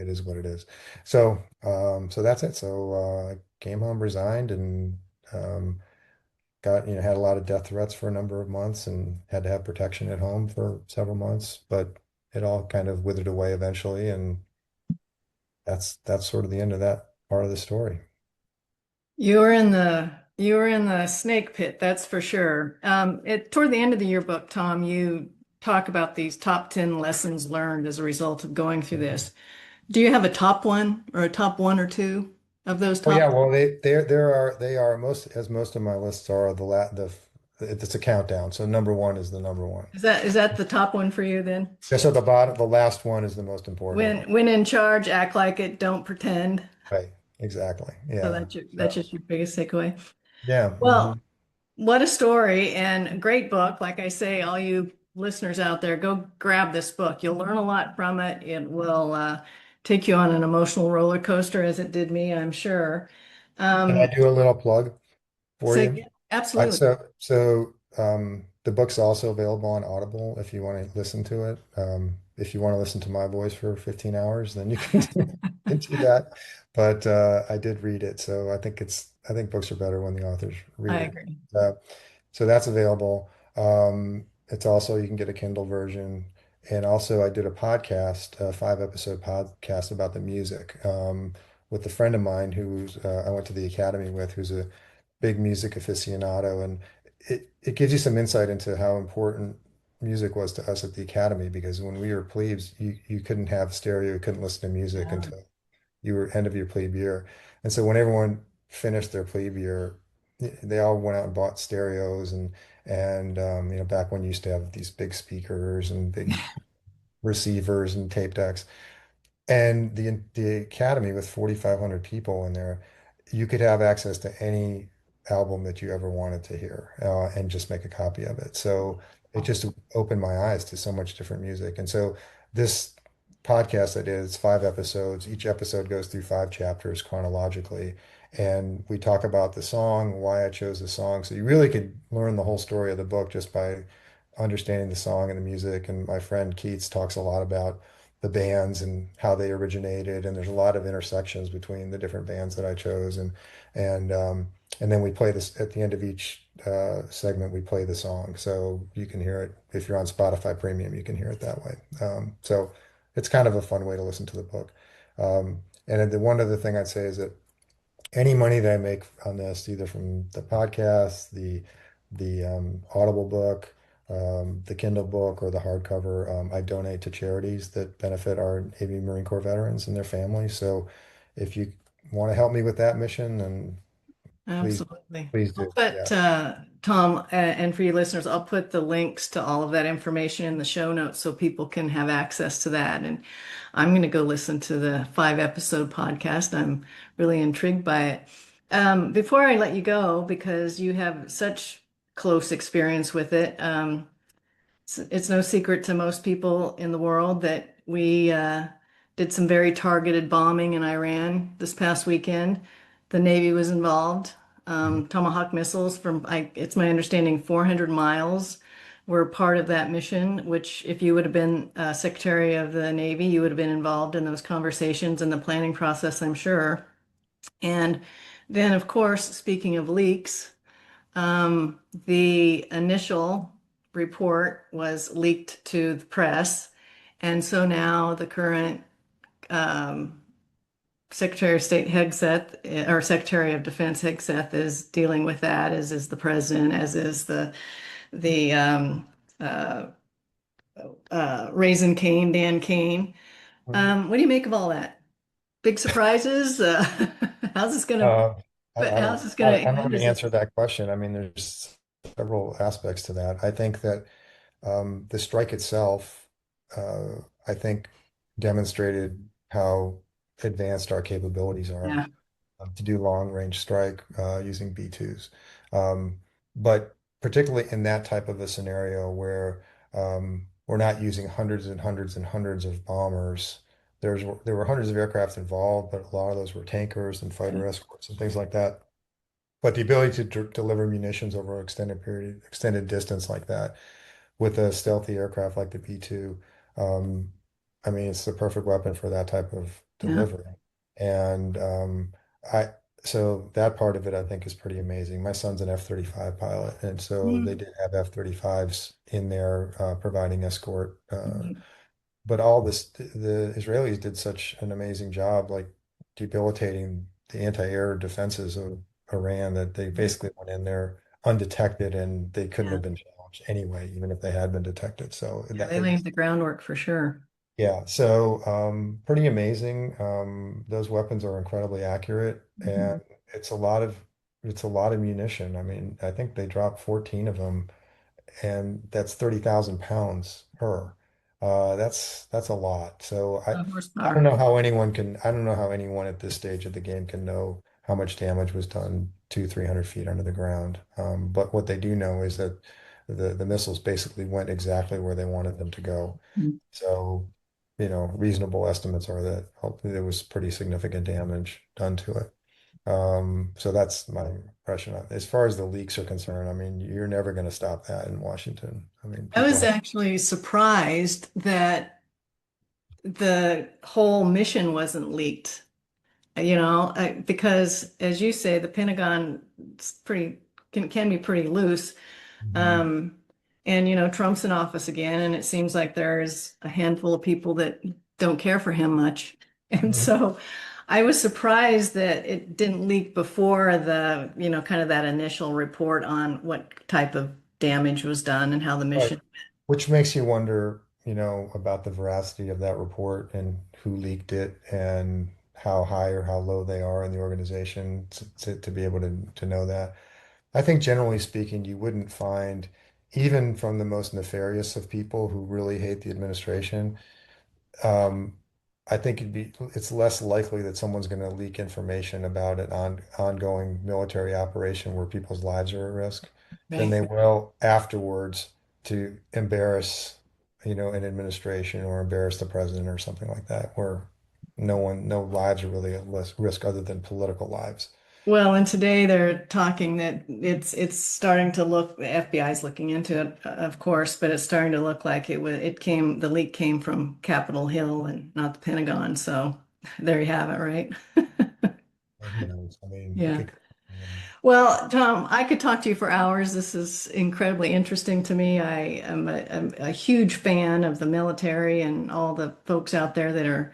it is what it is. So that's it. So I came home, resigned, and um, got, had a lot of death threats for a number of months and had to have protection at home for several months, but it all kind of withered away eventually, and that's sort of the end of that part of the story. You were in the snake pit, that's for sure. Toward the end of the yearbook, Tom, you talk about these top 10 lessons learned as a result of going through this. Do you have a top one or a top one or two of those Oh yeah, top? well they are most of my lists are it's a countdown. So number one is the number one. Is that the top one for you then? Yeah, so the last one is the most important one. When in charge, act like it, don't pretend. Right. Exactly. So Yeah. that's just your biggest takeaway. Yeah. Well, what a story and a great book. Like I say, all you listeners out there, go grab this book. You'll learn a lot from it. It will take you on an emotional roller coaster, as it did me, I'm sure. Can I Um, do a little plug for so, you? yeah, absolutely. The book's also available on Audible if you want to listen to it. If you want to listen to my voice for 15 hours, then you can can do that. But I did read it, so I think books are better when the authors read I it. agree. Uh, so that's available. It's also, you can get a Kindle version. And also I did a podcast, a 5 episode podcast about the music, with a friend of mine I went to the academy with, who's a big music aficionado. And it gives you some insight into how important music was to us at the academy, because when we were plebes, you couldn't have stereo, you couldn't listen to music Yeah. until you were end of your plebe year. And so when everyone finished their plebe year, they all went out and bought stereos, and back when you used to have these big speakers and big receivers and tape decks. And the Academy, with 4,500 people in there, you could have access to any album that you ever wanted to hear, and just make a copy of it. So it just opened my eyes to so much different music. And so this podcast I did, it's 5 episodes. Each episode goes through 5 chapters chronologically. And we talk about the song, why I chose the song. So you really could learn the whole story of the book just by understanding the song and the music. And my friend Keats talks a lot about the bands and how they originated, and there's a lot of intersections between the different bands that I chose, and and then we play this at the end of each segment. We play the song, so you can hear it if you're on Spotify Premium. You can hear it that way. So it's kind of a fun way to listen to the book. And then the one other thing I'd say is that any money that I make on this, either from the podcast, the Audible book, the Kindle book, or the hardcover, I donate to charities that benefit our Navy Marine Corps veterans and their families. So if you want to help me with that mission, then please, Absolutely. please I'll do. Yeah. put, Tom, and for you listeners, I'll put the links to all of that information in the show notes so people can have access to that. And I'm going to go listen to the 5 episode podcast. I'm really intrigued by it. Before I let you go, because you have such close experience with it, it's no secret to most people in the world that we did some very targeted bombing in Iran this past weekend. The Navy was involved. Mhm. Tomahawk missiles it's my understanding, 400 miles were part of that mission, which if you would have been Secretary of the Navy, you would have been involved in those conversations and the planning process, I'm sure. And then, of course, speaking of leaks, the initial report was leaked to the press, and so now the current um, Secretary of State Hegseth, or Secretary of Defense Hegseth, is dealing with that, as is the president, as is the uh, Raisin Cane, Dan Kane. What do you make of all that? Big surprises? How's this gonna? Uh, But I how's don't, this I gonna don't know how end? to Is this? answer that question. I mean, there's several aspects to that. I think that the strike itself, I think, demonstrated how advanced our capabilities are, Yeah. to do long range strike using B-2s. Um, but particularly in that type of a scenario where we're not using hundreds and hundreds and hundreds of bombers. There were hundreds of aircraft involved, but a lot of those were tankers and fighter escorts and things like that. But the ability to deliver munitions over an extended distance like that with a stealthy aircraft like the B-2, um, I mean, it's the perfect weapon for that type of Yeah. delivering. And I so that part of it I think is pretty amazing. My son's an F-35 pilot, and so they Mm. did have F-35s in there providing escort. Mhm. But all this, the Israelis did such an amazing job, like debilitating the anti-air defenses of Iran, that they basically went in there undetected, and they couldn't Yeah. have been challenged anyway, even if they had been detected. So Yeah, they laid the groundwork for sure. yeah, so pretty amazing. Those weapons are incredibly accurate, and Mhm. it's a lot of it's a lot of munition. I mean, I think they dropped 14 of them, and that's 30,000 pounds per. That's a lot. So I don't Horsepower. know how anyone can I don't know how anyone at this stage of the game can know how much damage was done 300 feet under the ground. But what they do know is that the missiles basically went exactly where they wanted them to go. Mhm. So, reasonable estimates are that hopefully there was pretty significant damage done to it. So that's my impression of it. As far as the leaks are concerned, I mean, you're never going to stop that in Washington. I mean, I people was have, actually surprised that the whole mission wasn't leaked, because as you say, the Pentagon is can be pretty loose. Mhm. Um, and Trump's in office again, and it seems like there's a handful of people that don't care for him much. And Mhm. so I was surprised that it didn't leak before kind of that initial report on what type of damage was done and how the Right. mission. Which makes you wonder, about the veracity of that report and who leaked it and how high or how low they are in the organization to be able to know that. I think generally speaking, you wouldn't find, even from the most nefarious of people who really hate the administration, um, I think it's less likely that someone's going to leak information about an ongoing military operation where people's lives are at risk than Right. they will afterwards to embarrass, an administration or embarrass the president or something like that, where no lives are really at less risk other than political lives. Well, and today they're talking that it's starting to look, the FBI is looking into it, of course, but it's starting to look like the leak came from Capitol Hill and not the Pentagon. So there you have it, right? Well, who knows? I mean, it Yeah. could. Well, Tom, I could talk to you for hours. This is incredibly interesting to me. I am a huge fan of the military and all the folks out there that are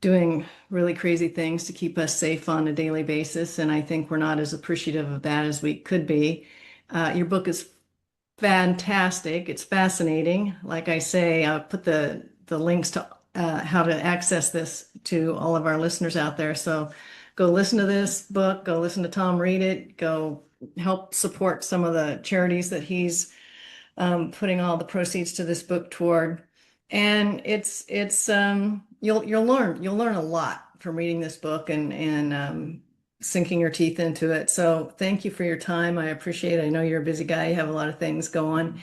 doing really crazy things to keep us safe on a daily basis. And I think we're not as appreciative of that as we could be. Your book is fantastic. It's fascinating. Like I say, I'll put the links to how to access this to all of our listeners out there. So go listen to this book, go listen to Tom read it, go help support some of the charities that he's putting all the proceeds to this book toward. And you'll learn a lot from reading this book and sinking your teeth into it. So thank you for your time. I appreciate it. I know you're a busy guy. You have a lot of things going.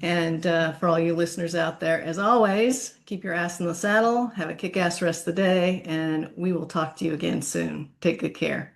And for all you listeners out there, as always, keep your ass in the saddle, have a kick-ass rest of the day, and we will talk to you again soon. Take good care.